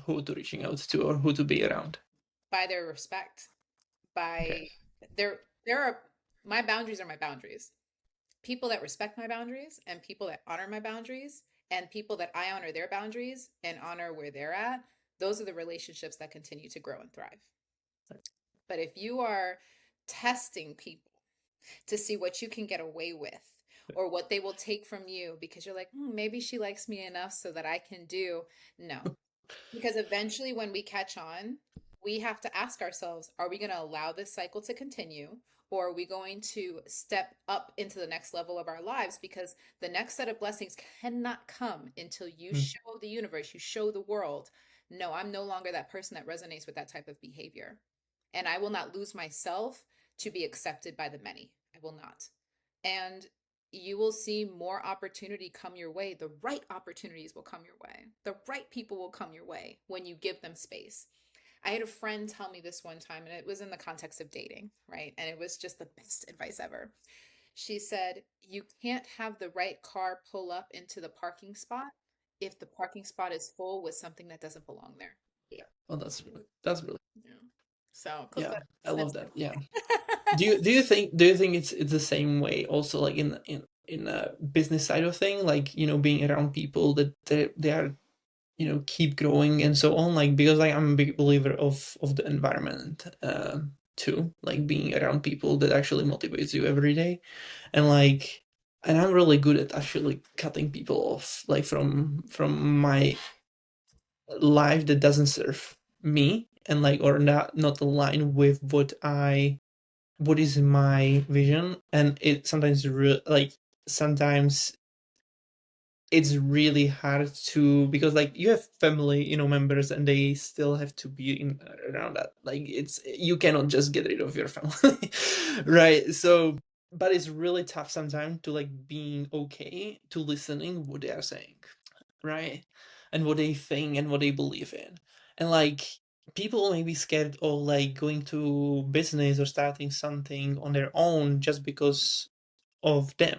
who to reaching out to or who to be around? by their respect, Okay. by there are my boundaries are my boundaries. People that respect my boundaries and people that honor my boundaries and people that I honor their boundaries and honor where they're at, those are the relationships that continue to grow and thrive. But if you are testing people to see what you can get away with or what they will take from you because you're like, maybe she likes me enough so that I can do, no. Because eventually, when we catch on, we have to ask ourselves, are we going to allow this cycle to continue? Or are we going to step up into the next level of our lives? Because the next set of blessings cannot come until you Mm. show the universe, you show the world, no, I'm no longer that person that resonates with that type of behavior. And I will not lose myself to be accepted by the many. I will not. And you will see more opportunity come your way. The right opportunities will come your way. The right people will come your way when you give them space. I had a friend tell me this one time, and it was in the context of dating, right? And it was just the best advice ever. She said, you can't have the right car pull up into the parking spot if the parking spot is full with something that doesn't belong there. Yeah. Well, that's really Yeah. So clip yeah. that, I snip, love that. snip. Yeah. Do you think it's the same way also like in a business side of thing, like being around people that they are keep growing and so on, like because like I'm a big believer of the environment too, like being around people that actually motivates you every day, and like and I'm really good at actually cutting people off like from my life that doesn't serve me and like or not align with what is my vision. And it sometimes like sometimes it's really hard to, because like you have family, members, and they still have to be around that. Like it's, you cannot just get rid of your family, right? So, but it's really tough sometimes to like being okay to listening what they are saying, right? And what they think and what they believe in. And like people may be scared of like going to business or starting something on their own just because of them.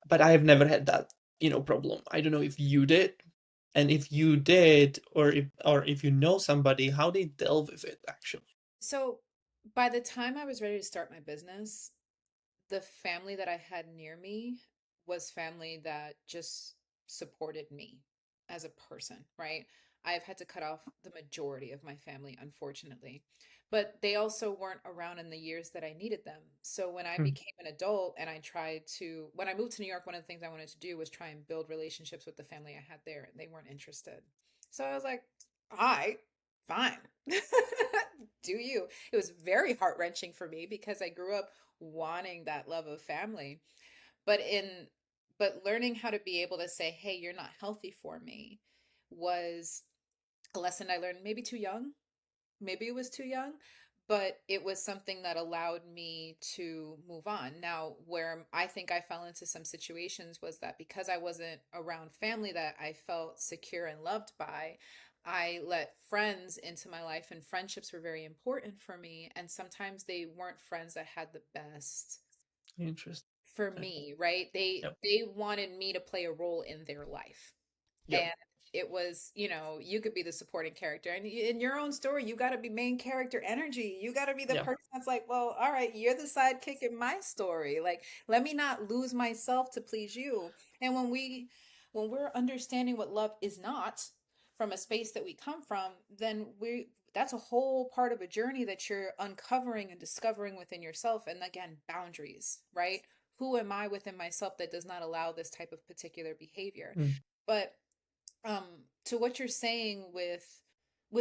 But I have never had that, problem. I don't know if you did. And if you did, or if you know somebody, how they deal with it actually. So by the time I was ready to start my business, the family that I had near me was family that just supported me as a person, right? I've had to cut off the majority of my family, unfortunately. But they also weren't around in the years that I needed them. So when I Mm, became an adult and when I moved to New York, one of the things I wanted to do was try and build relationships with the family I had there, and they weren't interested. So I was like, all right, fine. Do you? It was very heart-wrenching for me because I grew up wanting that love of family, but learning how to be able to say, hey, you're not healthy for me, was a lesson I learned maybe too young. Maybe it was too young, but it was something that allowed me to move on. Now, where I think I fell into some situations was that because I wasn't around family that I felt secure and loved by, I let friends into my life, and friendships were very important for me. And sometimes they weren't friends that had the best interesting. for Okay. me, right? They Yep. they wanted me to play a role in their life. Yep. And it was, you could be the supporting character. And in your own story, you got to be main character energy. You got to be the Yep. person that's like, well, all right, you're the sidekick in my story. Like, let me not lose myself to please you. And when we're understanding what love is not from a space that we come from, then that's a whole part of a journey that you're uncovering and discovering within yourself. And again, boundaries, right? Who am I within myself that does not allow this type of particular behavior? Mm, But um to what you're saying with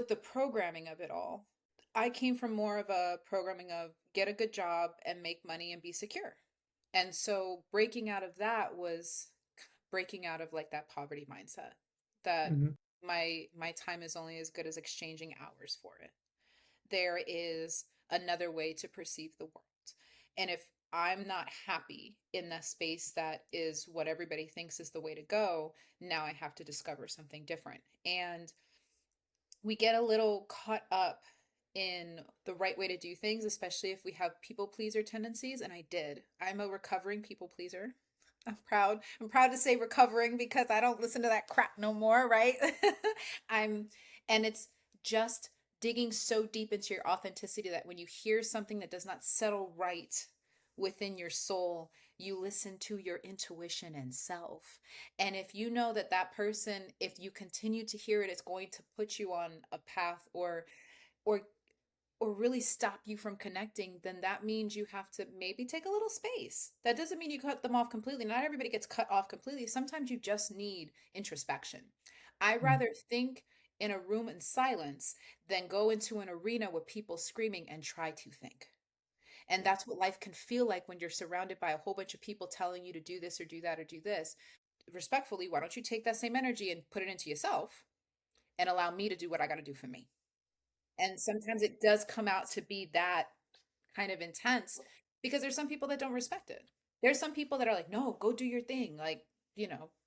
the programming of it all, I came from more of a programming of get a good job and make money and be secure. And so breaking out of that was breaking out of like that poverty mindset that mhm, my time is only as good as exchanging hours for it. There is another way to perceive the world. And if I'm not happy in the space that is what everybody thinks is the way to go, now I have to discover something different. And we get a little caught up in the right way to do things, especially if we have people pleaser tendencies. And I did. I'm a recovering people pleaser. I'm proud. I'm proud to say recovering because I don't listen to that crap no more, right? I'm, and it's just digging so deep into your authenticity that when you hear something that does not settle right within your soul, you listen to your intuition and self. And if you know that that person, if you continue to hear it, it's going to put you on a path or or really stop you from connecting, then that means you have to maybe take a little space. That doesn't mean you cut them off completely. Not everybody gets cut off completely. Sometimes you just need introspection. I mm, rather think in a room in silence than go into an arena with people screaming and try to think. And that's what life can feel like when you're surrounded by a whole bunch of people telling you to do this or do that or do this. Respectfully, why don't you take that same energy and put it into yourself and allow me to do what I got to do for me? And sometimes it does come out to be that kind of intense because there's some people that don't respect it. There's some people that are like, no, go do your thing. Like,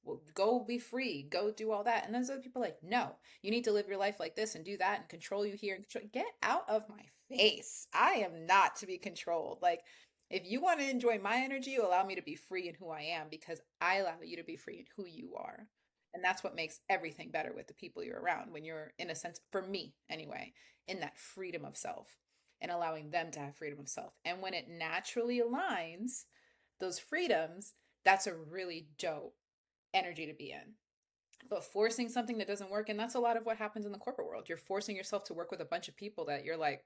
well, go be free, go do all that. And there's other people like, no, you need to live your life like this and do that and control you here and control. Get out of my face. I am not to be controlled. Like, if you want to enjoy my energy, allow me to be free in who I am because I allow you to be free in who you are. And that's what makes everything better with the people you're around when you're, in a sense, for me anyway, in that freedom of self and allowing them to have freedom of self. And when it naturally aligns those freedoms, that's a really dope energy to be in. But forcing something that doesn't work, and that's a lot of what happens in the corporate world. You're forcing yourself to work with a bunch of people that you're like,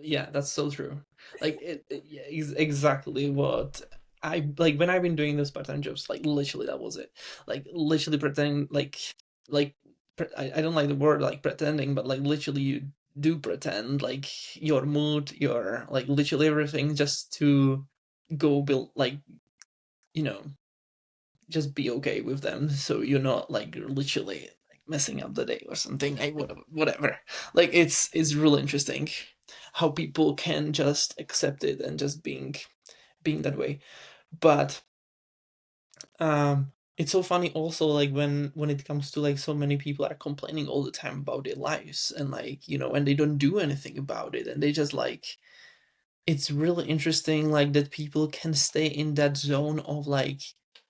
yeah, that's so true. Like yeah, exactly what I like when I've been doing those part-time jobs. Like literally, that was it. Like literally pretending, like I don't like the word like pretending, but like literally you do pretend like your mood, your like literally everything just to go build like you know, just be okay with them, so you're not like literally like messing up the day or something. I whatever. Like it's really interesting how people can just accept it and just being that way. But it's so funny also, like when it comes to like so many people are complaining all the time about their lives, and like, and they don't do anything about it, and they just like, it's really interesting like that people can stay in that zone of like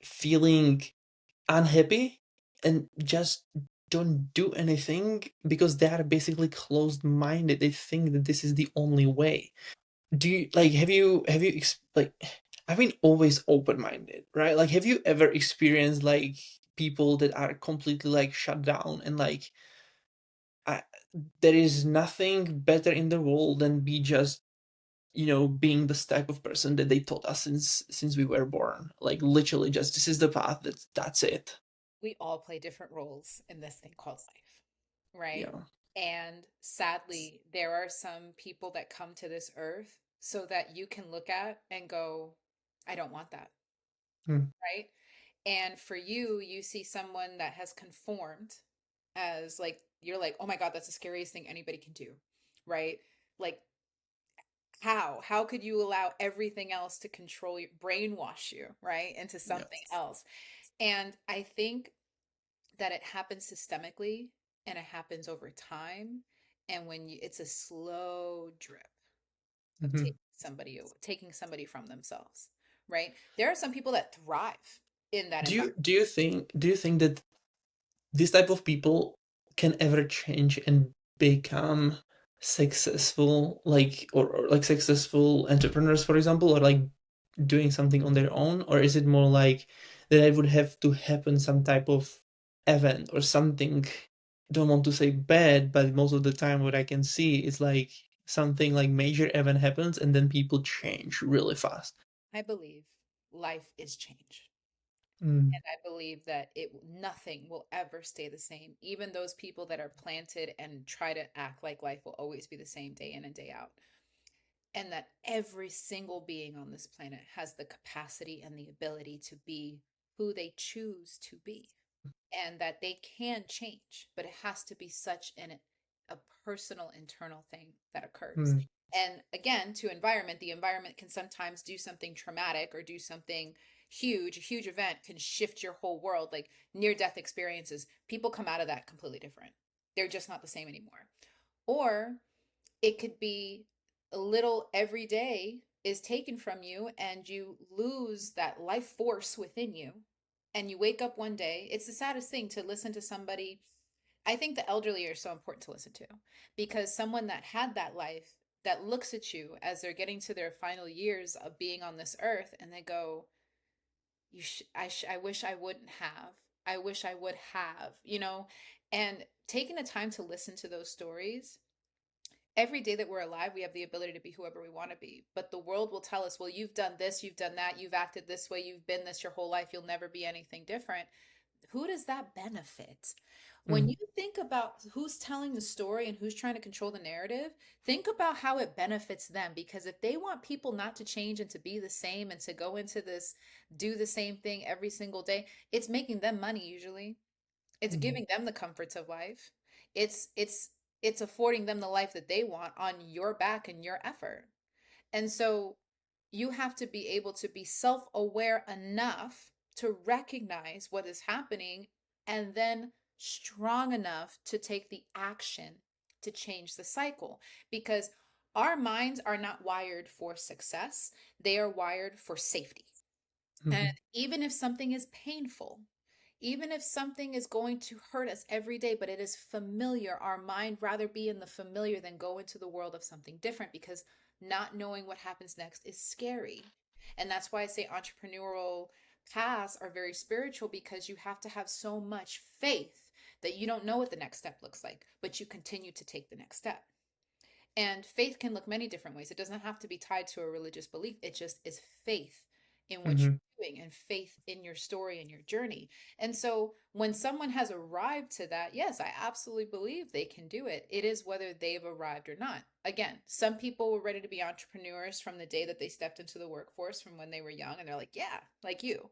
feeling unhappy and just don't do anything because they are basically closed minded. They think that this is the only way. Do you like, like, I've been always open minded, right? Like, have you ever experienced like people that are completely like shut down and like, I, there is nothing better in the world than be just, being this type of person that they taught us since we were born. Like literally just this is the path, that's it. We all play different roles in this thing called life, right? Yeah. And sadly, there are some people that come to this earth so that you can look at and go, I don't want that, Mm, right? And for you, you see someone that has conformed as like, you're like, oh my God, that's the scariest thing anybody can do, right? Like, how could you allow everything else to control you, brainwash you, right, into yeah. something else? And I think that it happens systemically and it happens over time. And when it's a slow drip of Hmm. taking somebody from themselves, right? There are some people that thrive in that environment. Do you think that this type of people can ever change and become successful, like, or like successful entrepreneurs, for example, or like doing something on their own? Or is it more like that it would have to happen some type of event or something? Don't want to say bad, but most of the time what I can see is like something like major event happens and then people change really fast. I believe life is change. Mm, And I believe that nothing will ever stay the same. Even those people that are planted and try to act like life will always be the same day in and day out. And that every single being on this planet has the capacity and the ability to be who they choose to be, and that they can change, but it has to be such a personal internal thing that occurs. mm, And again, to environment, the environment can sometimes do something traumatic or do something huge. A huge event can shift your whole world, like near death experiences. People come out of that completely different. They're just not the same anymore. Or it could be a little every day is taken from you and you lose that life force within you, and you wake up one day. It's the saddest thing to listen to somebody. I think the elderly are so important to listen to, because someone that had that life, that looks at you as they're getting to their final years of being on this earth, and they go, I wish I wouldn't have, I wish I would have, and taking the time to listen to those stories. Every day that we're alive, we have the ability to be whoever we want to be. But the world will tell us, well, you've done this, you've done that, you've acted this way, you've been this your whole life, you'll never be anything different. Who does that benefit? When mm, you think about who's telling the story and who's trying to control the narrative, think about how it benefits them. Because if they want people not to change and to be the same and to go into this, do the same thing every single day, it's making them money usually. It's mm, giving them the comforts of life. It's affording them the life that they want on your back and your effort. And so you have to be able to be self-aware enough to recognize what is happening, and then strong enough to take the action to change the cycle, because our minds are not wired for success. They are wired for safety. And mm, even if something is painful, even if something is going to hurt us every day, but it is familiar, our mind rather be in the familiar than go into the world of something different, because not knowing what happens next is scary. And that's why I say entrepreneurial paths are very spiritual, because you have to have so much faith that you don't know what the next step looks like, but you continue to take the next step. And faith can look many different ways. It doesn't have to be tied to a religious belief. It just is faith in what you mm, doing and faith in your story and your journey. And so when someone has arrived to that, yes, I absolutely believe they can do it. It is whether they've arrived or not. Again, some people were ready to be entrepreneurs from the day that they stepped into the workforce from when they were young, and they're like, yeah, like you.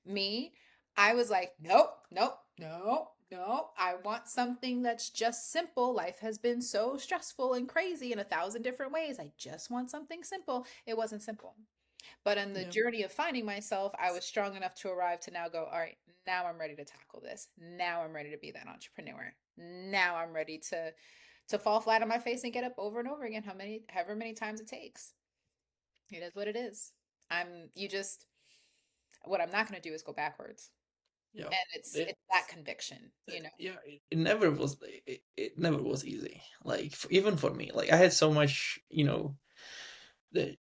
Me, I was like, nope, nope, no, no. I want something that's just simple. Life has been so stressful and crazy in 1,000 different ways. I just want something simple. It wasn't simple. But in the Yeah. journey of finding myself, I was strong enough to arrive to now go, all right, now I'm ready to tackle this. Now I'm ready to be that entrepreneur. Now I'm ready to fall flat on my face and get up over and over again, however many times it takes. It is what it is. You just what I'm not going to do is go backwards. Yeah. And it's that conviction, you know. Yeah, it never was it never was easy. Like even for me, like I had so much, the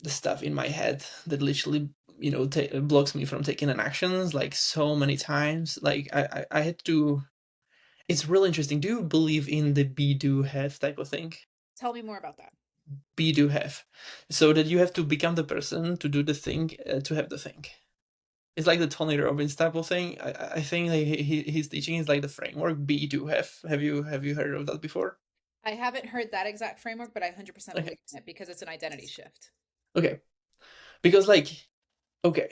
stuff in my head that literally, blocks me from taking an actions like so many times. Like I had to. It's really interesting. Do you believe in the be do have type of thing? Tell me more about that. Be do have, so that you have to become the person to do the thing, to have the thing. It's like the Tony Robbins type of thing. I think like his teaching is like the framework be do have. Have you heard of that before? I haven't heard that exact framework, but I 100% Okay. believe in it because it's an identity shift. Okay. Because like, okay,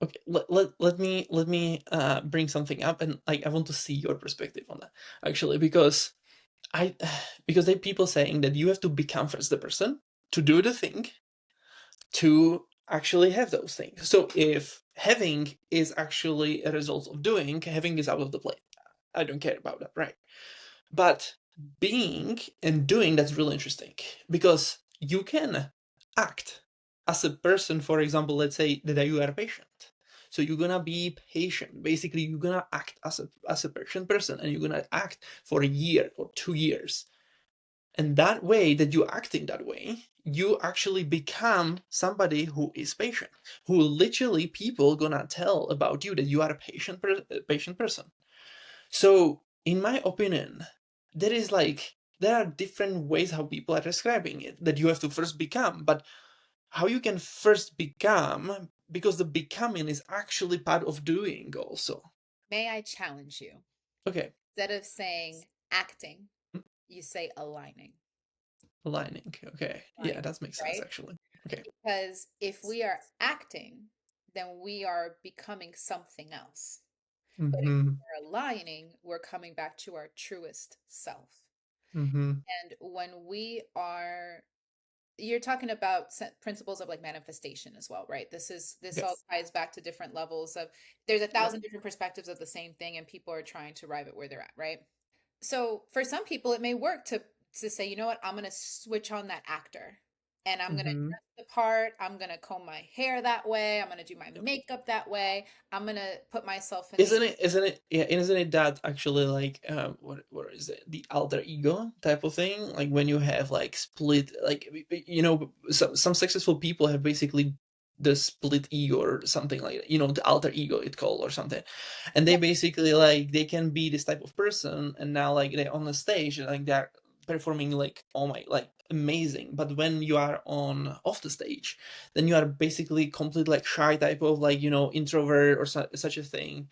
okay, let me bring something up, and like I want to see your perspective on that, actually, because I because there are people saying that you have to become first the person to do the thing to actually have those things. So if having is actually a result of doing, having is out of the play. I don't care about that, right? But being and doing, that's really interesting, because you can act as a person. For example, let's say that you are a patient. So you're gonna be patient. Basically, you're gonna act as a patient person, and you're gonna act for a year or 2 years. And that way that you act in that way, you actually become somebody who is patient, who literally people gonna tell about you that you are a patient person. So, in my opinion, there are different ways how people are describing it that you have to first become, but how you can first become, because the becoming is actually part of doing also. May I challenge you? Okay. Instead of saying acting, you say aligning. Aligning. Okay. Yeah, Aligning, that makes sense right? actually. Okay. Because if we are acting, then we are becoming something else. But if Mm-hmm. we're aligning, we're coming back to our truest self. Mm-hmm. And when we are, you're talking about principles of like manifestation as well, right? This Okay. all ties back to different levels of there's a Yep. thousand different perspectives of the same thing, and people are trying to arrive at where they're at, right? So for some people it may work to say, you know what, I'm going to switch on that actor and I'm going to Mm-hmm. dress the part, I'm going to comb my hair that way, I'm going to do my Yep. makeup that way, I'm going to put myself in the Isn't it, yeah, isn't it that actually like, what is it, the alter ego type of thing, like when you have like split, like, some successful people have basically the split ego or something like that, the alter ego it called or something, and they yeah, basically like they can be this type of person, and now like they're on the stage and like they're performing like, oh my, like amazing, but when you are on off the stage, then you are basically complete like shy type of like, introvert or such a thing.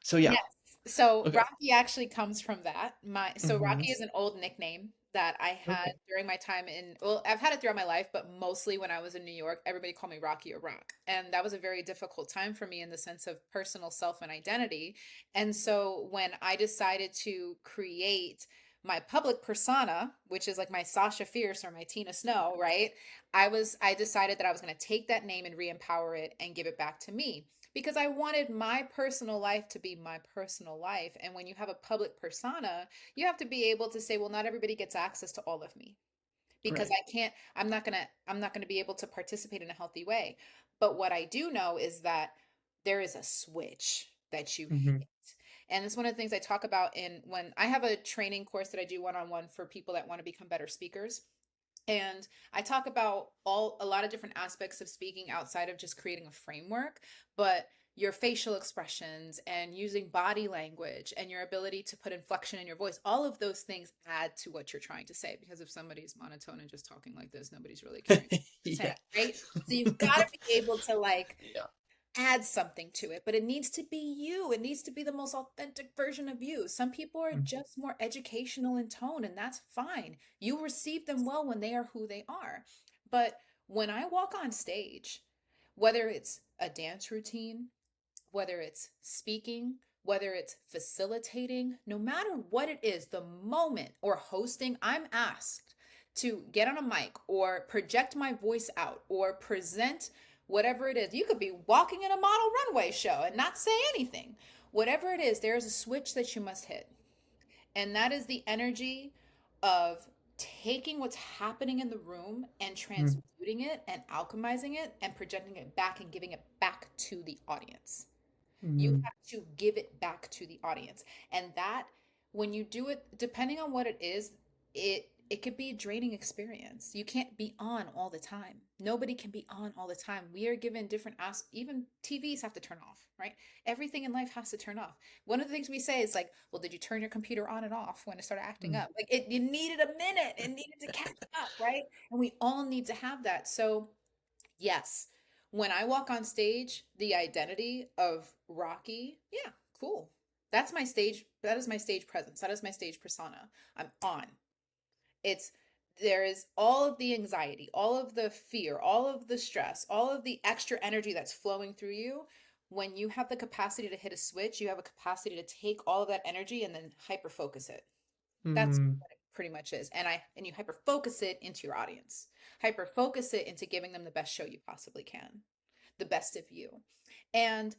So yeah. yes. So Okay. Rocky actually comes from that. So Mm-hmm. Rocky is an old nickname that I had Okay. during my time well, I've had it throughout my life, but mostly when I was in New York, everybody called me Rocky or Rock. And that was a very difficult time for me in the sense of personal self and identity. And so when I decided to create my public persona, which is like my Sasha Fierce or my Tina Snow, right? I decided that I was going to take that name and re-empower it and give it back to me because I wanted my personal life to be my personal life. And when you have a public persona, you have to be able to say, well, not everybody gets access to all of me because Right. I can't, I'm not going to be able to participate in a healthy way. But what I do know is that there is a switch that you Mm-hmm. hit. And it's one of the things I talk about in when I have a training course that I do one-on-one for people that want to become better speakers. And I talk about a lot of different aspects of speaking outside of just creating a framework, but your facial expressions and using body language and your ability to put inflection in your voice, all of those things add to what you're trying to say. Because if somebody's monotone and just talking like this, nobody's really caring what you're saying, Yeah. right? So you've got to be able to like Yeah. add something to it, but it needs to be you. It needs to be the most authentic version of you. Some people are Mm, just more educational in tone, and that's fine. You receive them well when they are who they are. But when I walk on stage, whether it's a dance routine, whether it's speaking, whether it's facilitating, no matter what it is, the moment or hosting, I'm asked to get on a mic or project my voice out or present whatever it is. You could be walking in a model runway show and not say anything. Whatever it is, there is a switch that you must hit. And that is the energy of taking what's happening in the room and mm, transmuting it and alchemizing it and projecting it back and giving it back to the audience. You mm, have to give it back to the audience. And that, when you do it, depending on what it is, it could be a draining experience. You can't be on all the time. Nobody can be on all the time. We are given different even TVs have to turn off, right? Everything in life has to turn off. One of the things we say is like, well, did you turn your computer on and off when it started acting mm, up? Like you needed a minute, it needed to catch up, right? And we all need to have that. So yes. When I walk on stage, the identity of Rocky, yeah, cool. That's my stage. That is my stage presence. That is my stage persona. I'm on. It's there is all of the anxiety, all of the fear, all of the stress, all of the extra energy that's flowing through you. When you have the capacity to hit a switch, you have a capacity to take all of that energy and then hyper focus it. That's mm. what it pretty much is. And you hyper focus it into your audience. Hyper focus it into giving them the best show you possibly can. The best of you. And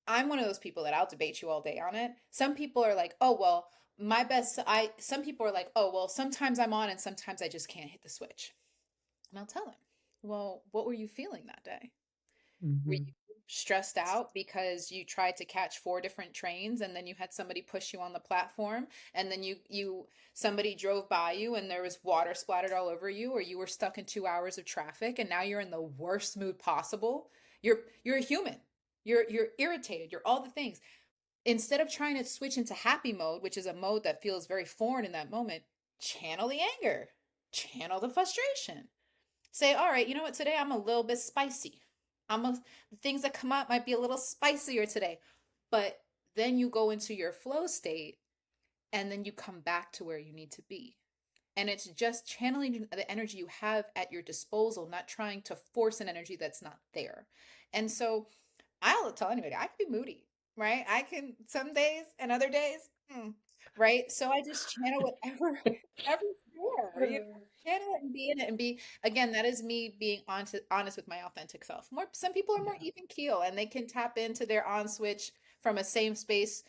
I'm one of those people that I'll debate you all day on it. Some people are like, "Oh, well, my best I some people are like, "Oh, well, sometimes I'm on and sometimes I just can't hit the switch." And I'll tell them, "Well, what were you feeling that day? Were Mhm. you stressed out because you tried to catch four different trains and then you had somebody push you on the platform and then you somebody drove by you and there was water splattered all over you, or you were stuck in 2 hours of traffic and now you're in the worst mood possible? You're a human. You're irritated. You're all the things. Instead of trying to switch into happy mode, which is a mode that feels very foreign in that moment, channel the anger, channel the frustration. Say, all right, you know what? Today I'm a little bit spicy. The things that come up might be a little spicier today. But then you go into your flow state and then you come back to where you need to be. And it's just channeling the energy you have at your disposal, not trying to force an energy that's not there. And so I'll tell anybody, I can be moody, right? I can some days and other days, right? So I just channel whatever's there, channel it and be in it and be, again, that is me being honest with my authentic self. More, some people are more Yeah. even keel and they can tap into their on switch from a same space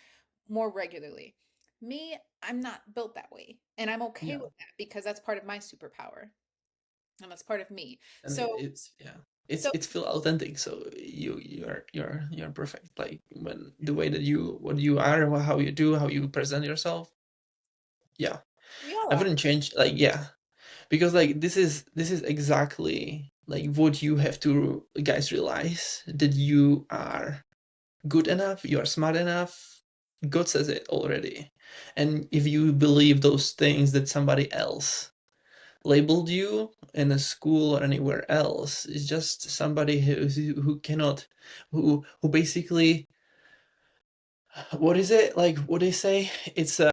more regularly. Me, I'm not built that way. And I'm okay Yeah. with that because that's part of my superpower and that's part of me. And it's yeah. So It's feel authentic. So you're perfect. Like when the way that you what you are, how you do, how you present yourself. Yeah. we all I are. wouldn't change like yeah. Because like this is exactly like what you have to guys realize that you are good enough, you are smart enough. God says it already. And if you believe those things that somebody else labeled you in a school or anywhere else, it's just somebody who cannot, who basically, what is it like? What they say? It's the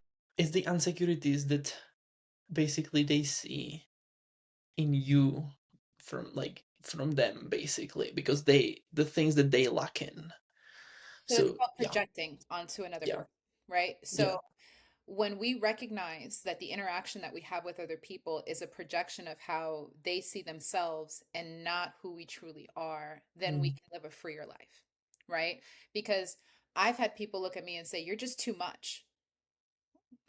insecurities that basically they see in you from them basically because the things that they lack in. So it's So called yeah, projecting onto another yeah, person, right? yeah. So when we recognize that the interaction that we have with other people is a projection of how they see themselves and not who we truly are, then we Mm, can live a freer life, right? Because I've had people look at me and say, "You're just too much."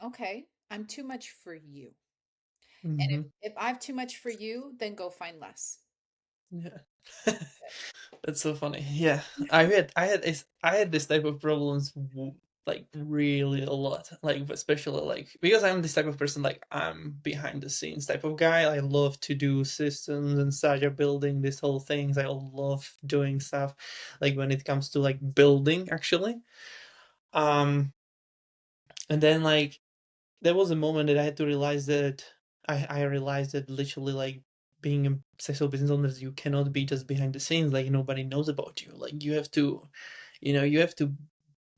Okay, I'm too much for you. And mhm. if I've too much for you, then go find less. Yeah. That's so funny. Yeah, I had this type of problems like really a lot. Like especially like because I'm this type of person like I'm behind the scenes type of guy. I love to do systems and such, building these whole things. I love doing stuff like when it comes to like building actually. Um, and then like there was a moment that I had to realize that I realized that literally like being a successful business owners, you cannot be just behind the scenes, like nobody knows about you. Like you have to, you have to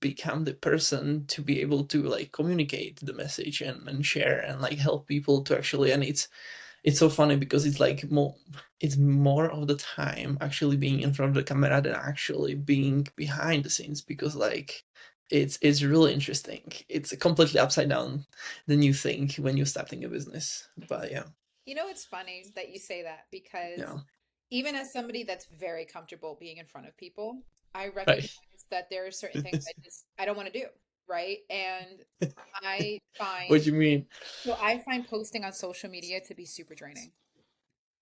become the person to be able to like communicate the message and share and like help people to actually. And it's so funny because it's more of the time actually being in front of the camera than actually being behind the scenes, because like it's really interesting. It's completely upside down than you think when you're starting a business. But yeah. You know, it's funny that you say that because Yeah. even as somebody that's very comfortable being in front of people, I recognize Right. that there are certain things I don't want to do, right? And I What find do you mean? so I find posting on social media to be super draining.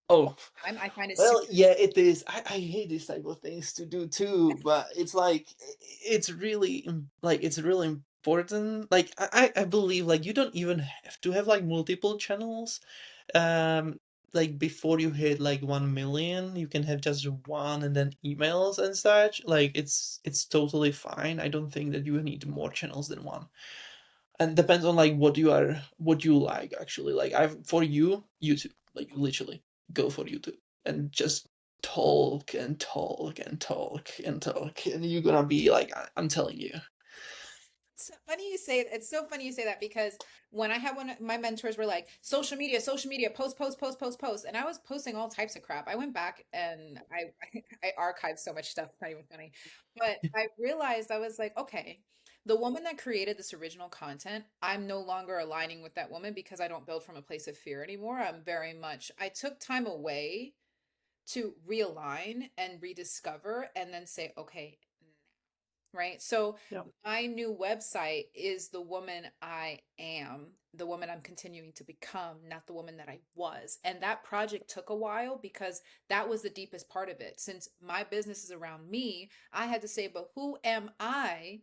Oh, I find it well, super. yeah, it is. I hate these type of things to do too, but it's like it's really important. Like I believe like you don't even have to have like multiple channels. Um, like before you hit like 1 million, you can have just one and then emails and such. Like it's totally fine. I don't think that you need more channels than one. And depends on like what you like actually. Like I've for you YouTube, like literally go for YouTube and just talk and talk and talk and talk, and you're gonna be like I'm telling you. It's so funny you say that because when I had one of my mentors were like social media, post, post, post, post, post, and I was posting all types of crap. I went back and I archived so much stuff, not even funny. But I realized I was like, okay, the woman that created this original content, I'm no longer aligning with that woman because I don't build from a place of fear anymore. I took time away to realign and rediscover and then say, okay, right? So Yeah. my new website is the woman I am, the woman I'm continuing to become, not the woman that I was. And that project took a while because that was the deepest part of it. Since my business is around me, I had to say, but who am I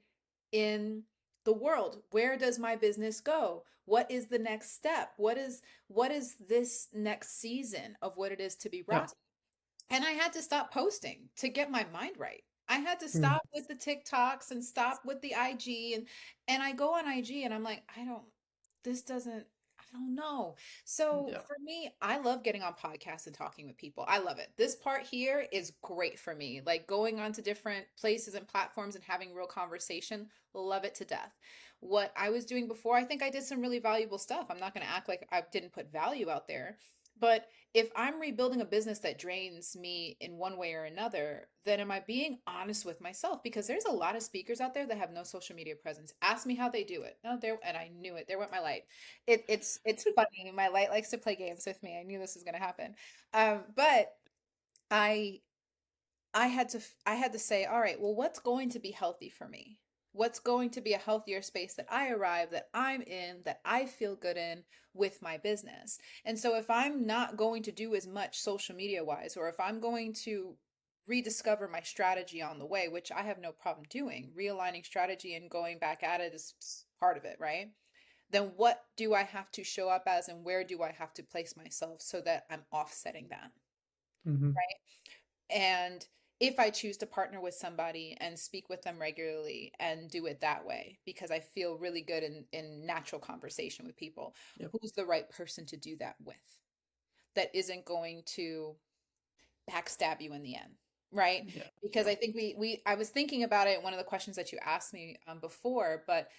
in the world? Where does my business go? What is the next step? What is this next season of what it is to be Yeah. Rocky? And I had to stop posting to get my mind right. I had to Mm. stop with the TikToks and stop with the IG and I go on IG and I'm like, this doesn't I don't know. So Yeah. for me, I love getting on podcasts and talking with people. I love it. This part here is great for me. Like going on to different places and platforms and having real conversation, love it to death. What I was doing before, I think I did some really valuable stuff. I'm not going to act like I didn't put value out there. But if I'm rebuilding a business that drains me in one way or another, then am I being honest with myself? Because there's a lot of speakers out there that have no social media presence. Ask me how they do it. No, there, and I knew it. There went my light. It's funny. My light likes to play games with me. I knew this was going to happen. But I I had to say, all right, well, what's going to be healthy for me? What's going to be a healthier space that I arrive, that I'm in, that I feel good in with my business? And so if I'm not going to do as much social media wise, or if I'm going to rediscover my strategy on the way, which I have no problem doing, realigning strategy and going back at it is part of it, right? Then what do I have to show up as and where do I have to place myself so that I'm offsetting that? Hmm. And if I choose to partner with somebody and speak with them regularly and do it that way, because I feel really good in natural conversation with people, Yep. who's the right person to do that with? That isn't going to backstab you in the end, right? Yeah. Because Yeah. I think I was thinking about it, one of the questions that you asked me before, but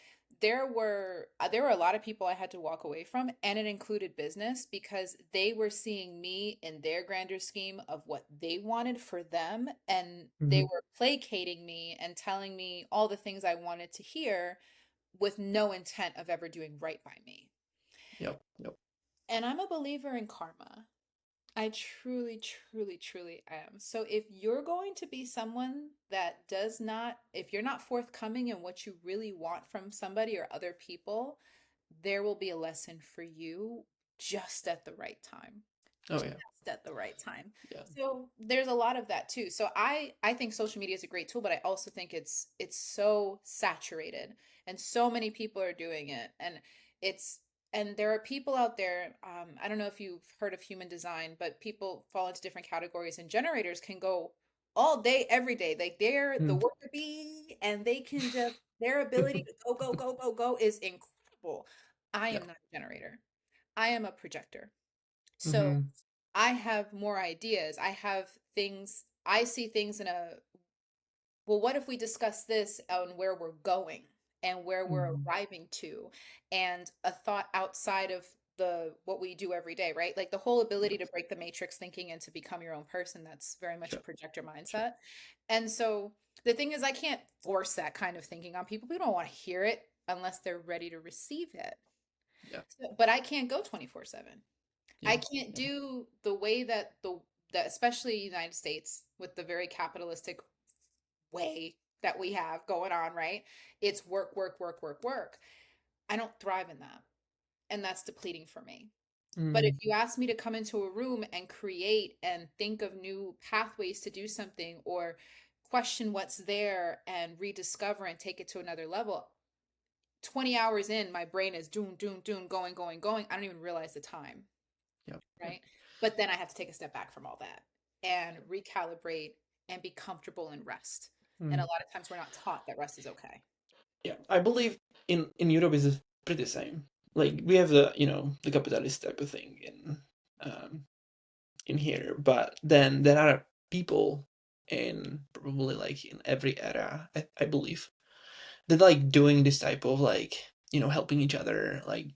there were a lot of people I had to walk away from, and it included business because they were seeing me in their grander scheme of what they wanted for them, and they Hmm. were placating me and telling me all the things I wanted to hear with no intent of ever doing right by me. Yep. Yep. And I'm a believer in karma. I truly, truly, truly am. So if you're going to be someone that does not, if you're not forthcoming in what you really want from somebody or other people, there will be a lesson for you just at the right time. Oh yeah. Just at the right time. Yeah. So there's a lot of that too. So I think social media is a great tool, but I also think it's so saturated and so many people are doing it. It's and there are people out there, I don't know if you've heard of human design, but people fall into different categories and generators can go all day, every day. Like they're the Mm. worker bee and they can just their ability to go, go, go, go, go is incredible. I Yeah. am not a generator. I am a projector. So Hmm. I have more ideas. I have things, I see things in a, well, what if we discuss this on where we're going and where we're Mm, arriving to, and a thought outside of the what we do every day, right? Like the whole ability yep, to break the matrix thinking and to become your own person, that's very much a yep, projector yep, mindset. And so the thing is, I can't force that kind of thinking on people. People don't want to hear it unless they're ready to receive it. yep, But I can't go 24/7. I yeah, can't yeah, do the way that that especially United States with the very capitalistic way that we have going on, right? It's work, work, work, work, work. I don't thrive in that. And that's depleting for me. But if mm, you ask me to come into a room and create and think of new pathways to do something or question what's there and rediscover and take it to another level, 20 hours in, my brain is doom, doom, doom, going, going, going. I don't even realize the time, yep, yep. right? But then I have to take a step back from all that and recalibrate and be comfortable and rest. And a Mm. lot of times we're not taught that rest is okay. Yeah, I believe in Europe is pretty same. Like we have the the capitalist type of thing um, in here, but then there are people in probably like in every era, I believe, that like doing this type of like helping each other, like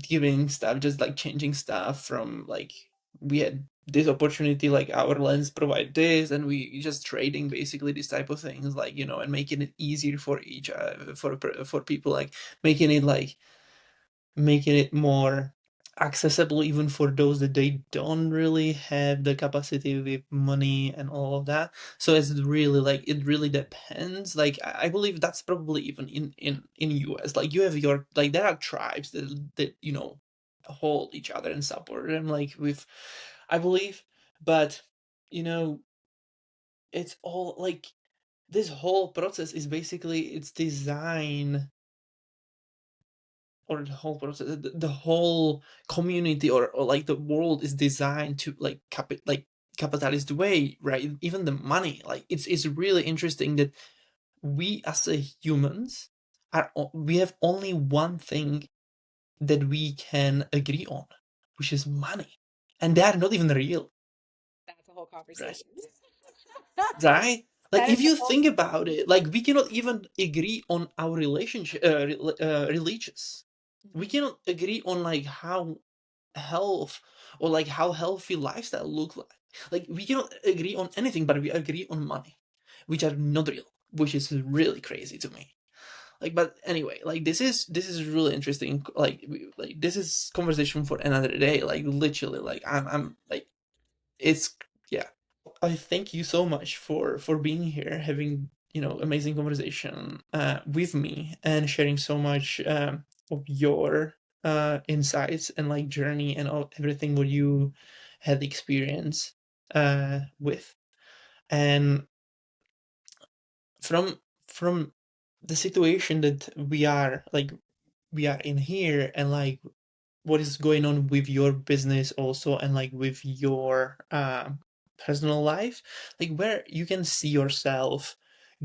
giving stuff, just like changing stuff from like we had this opportunity, like our lens provide this, and we just trading basically this type of things, like and making it easier for each for people, like making it like making it more accessible even for those that they don't really have the capacity with money and all of that. So it's really like it really depends. Like I believe that's probably even in US. Like you have your like there are tribes that hold each other and support them like with I believe, but you know it's all like this whole process is basically it's designed, or the whole process, the whole community, or like the world is designed to like capitalist way, right? Even the money, like it's really interesting that we as a humans we have only one thing that we can agree on, which is money, and they are not even real, That's a whole right? conversation. Right? Like That is if a you whole. think about it, like we cannot even agree on our relationship, religious. We Mhm. cannot agree on like how health or like how healthy lifestyle look like. Like we cannot agree on anything, but we agree on money, which are not real, which is really crazy to me. Like, but anyway, like this is really interesting. Like, like this is conversation for another day. Like literally, like I'm like it's yeah. I thank you so much for being here, having amazing conversation with me, and sharing so much of your insights and like journey and everything what you had experience with. And from the situation that we are in here, and like what is going on with your business also, and like with your personal life, like where you can see yourself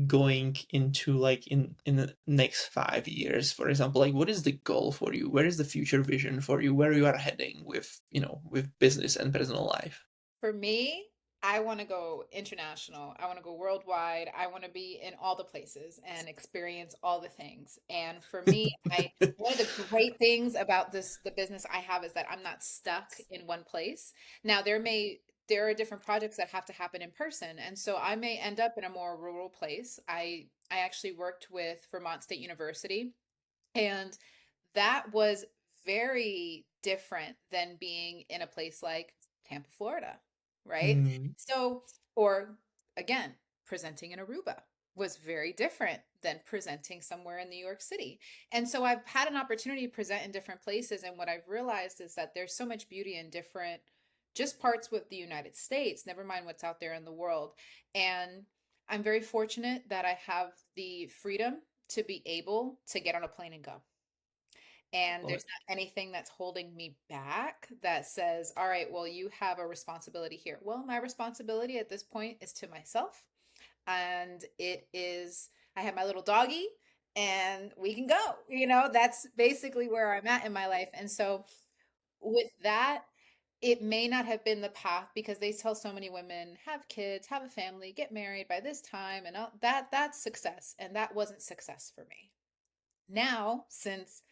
going into, like in the next 5 years, for example, like what is the goal for you, where is the future vision for you, where you are heading with with business and personal life? For me, I want to go international. I want to go worldwide. I want to be in all the places and experience all the things. And for me, I one of the great things about the business I have is that I'm not stuck in one place. Now there are different projects that have to happen in person, and so I may end up in a more rural place. I actually worked with Vermont State University, and that was very different than being in a place like Tampa, Florida, right? Mm, So, or again, presenting in Aruba was very different than presenting somewhere in New York City. And so I've had an opportunity to present in different places. And what I've realized is that there's so much beauty in different, just parts with the United States, never mind what's out there in the world. And I'm very fortunate that I have the freedom to be able to get on a plane and go, and love there's it. not anything that's holding me back that says, all right, well, you have a responsibility here. Well, my responsibility at this point is to myself. And it is, I have my little doggy and we can go. That's basically where I'm at in my life. And so with that, it may not have been the path because they tell so many women have kids, have a family, get married by this time, and all, that's success, and that wasn't success for me. Now, since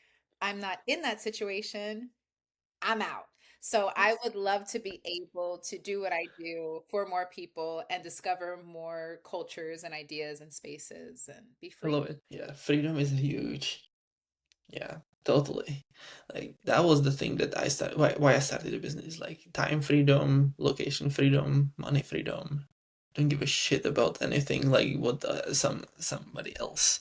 I'm not in that situation, I'm out. So I would love to be able to do what I do for more people and discover more cultures and ideas and spaces and be I free. love it. Yeah, freedom is huge. Yeah, totally. Like that was the thing that I started. Why I started a business. Like time freedom, location freedom, money freedom. Don't give a shit about anything like what somebody else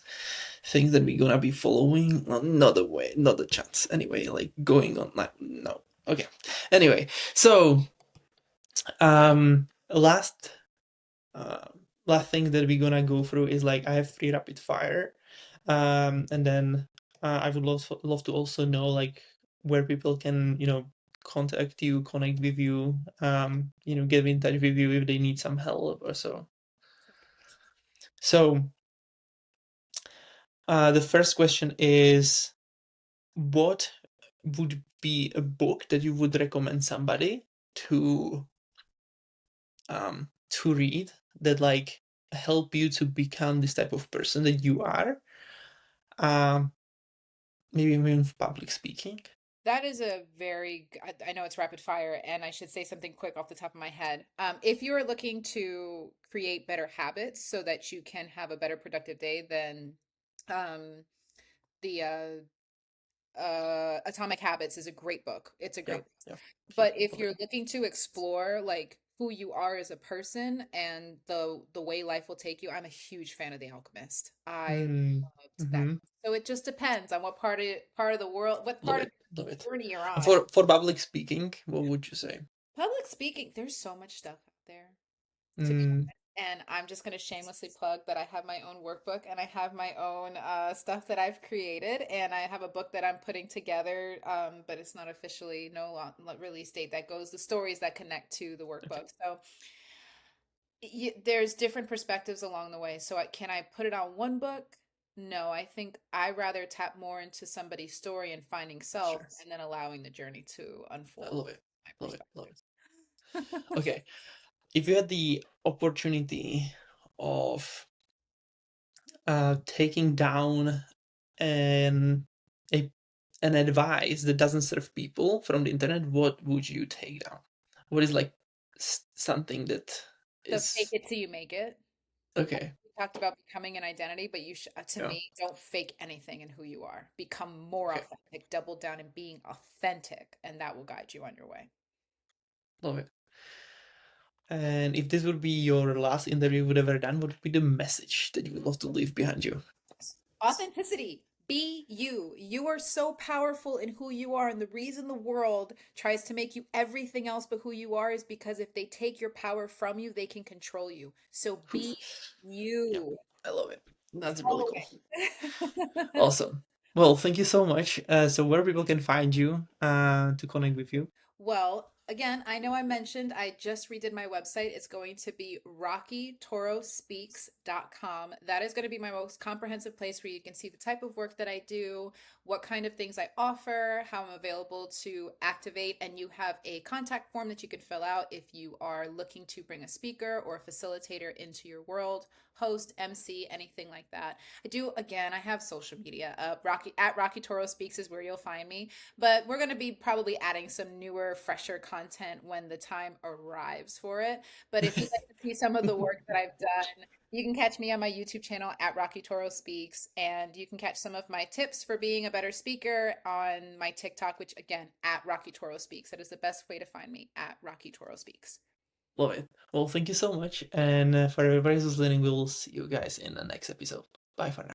thinks that we're gonna be following. Well, not the way, not the chance. Anyway, like going on. Like, no. Okay. Anyway, so last uh, last thing that we're gonna go through is like I have three rapid fire, and then I would love to also know like where people can contact you, connect with you, get in touch with you if they need some help or so. So the first question is, what would be a book that you would recommend somebody to read that like help you to become this type of person that you are, um maybe even public speaking. That is a I know it's rapid fire, and I should say something quick off the top of my head. If you are looking to create better habits so that you can have a better productive day, then um, the Atomic Habits is a great book. It's a Yeah, great book. yeah, yeah, But if love it. you're looking to explore like who you are as a person and the way life will take you, I'm a huge fan of The Alchemist. I Mm, loved that. mm-hmm. So it just depends on what part of the world, what Love part of it, love it. the journey you're And on. for public speaking, what would you say? Public speaking, there's so much stuff out there, to be Mm, honest. And I'm just going to shamelessly plug that I have my own workbook and I have my own stuff that I've created. And I have a book that I'm putting together, but it's not officially release date that goes the stories that connect to the okay, workbook. So there's different perspectives along the way. So can I put it on one book? No, I think I rather tap more into somebody's story and finding self sure. and then allowing the journey to I unfold love it, my love it, love it. perspective. Okay, if you had the opportunity of taking down an a an advice that doesn't serve people from the internet, what would you take down? What is like something that The fake is it till you make it. okay? We talked about becoming an identity, but to Yeah. me, don't fake anything in who you are. Become more Okay. authentic, double down in being authentic, and that will guide you on your way. Love it. And if this would be your last interview you would ever done, what would be the message that you would love to leave behind you? Authenticity. Be you. You are so powerful in who you are. And the reason the world tries to make you everything else but who you are is because if they take your power from you, they can control you. So be Yeah, you I love it. That's all really cool. the way. Awesome. Well, thank you so much. So where people can find you to connect with you? Well, again, I know I mentioned I just redid my website. It's going to be rockytorospeaks.com. That is going to be my most comprehensive place where you can see the type of work that I do, what kind of things I offer, how I'm available to activate, and you have a contact form that you can fill out if you are looking to bring a speaker or a facilitator into your world, host, MC, anything like that. I have social media. Rocky Toro Speaks is where you'll find me, but we're going to be probably adding some newer, fresher content when the time arrives for it. But if you'd like to see some of the work that I've done, you can catch me on my YouTube channel at Rocky Toro Speaks, and you can catch some of my tips for being a better speaker on my TikTok, which again, at Rocky Toro Speaks. That is the best way to find me, at Rocky Toro Speaks. Love it. Well, thank you so much. And for everybody who's listening, we'll see you guys in the next episode. Bye for now.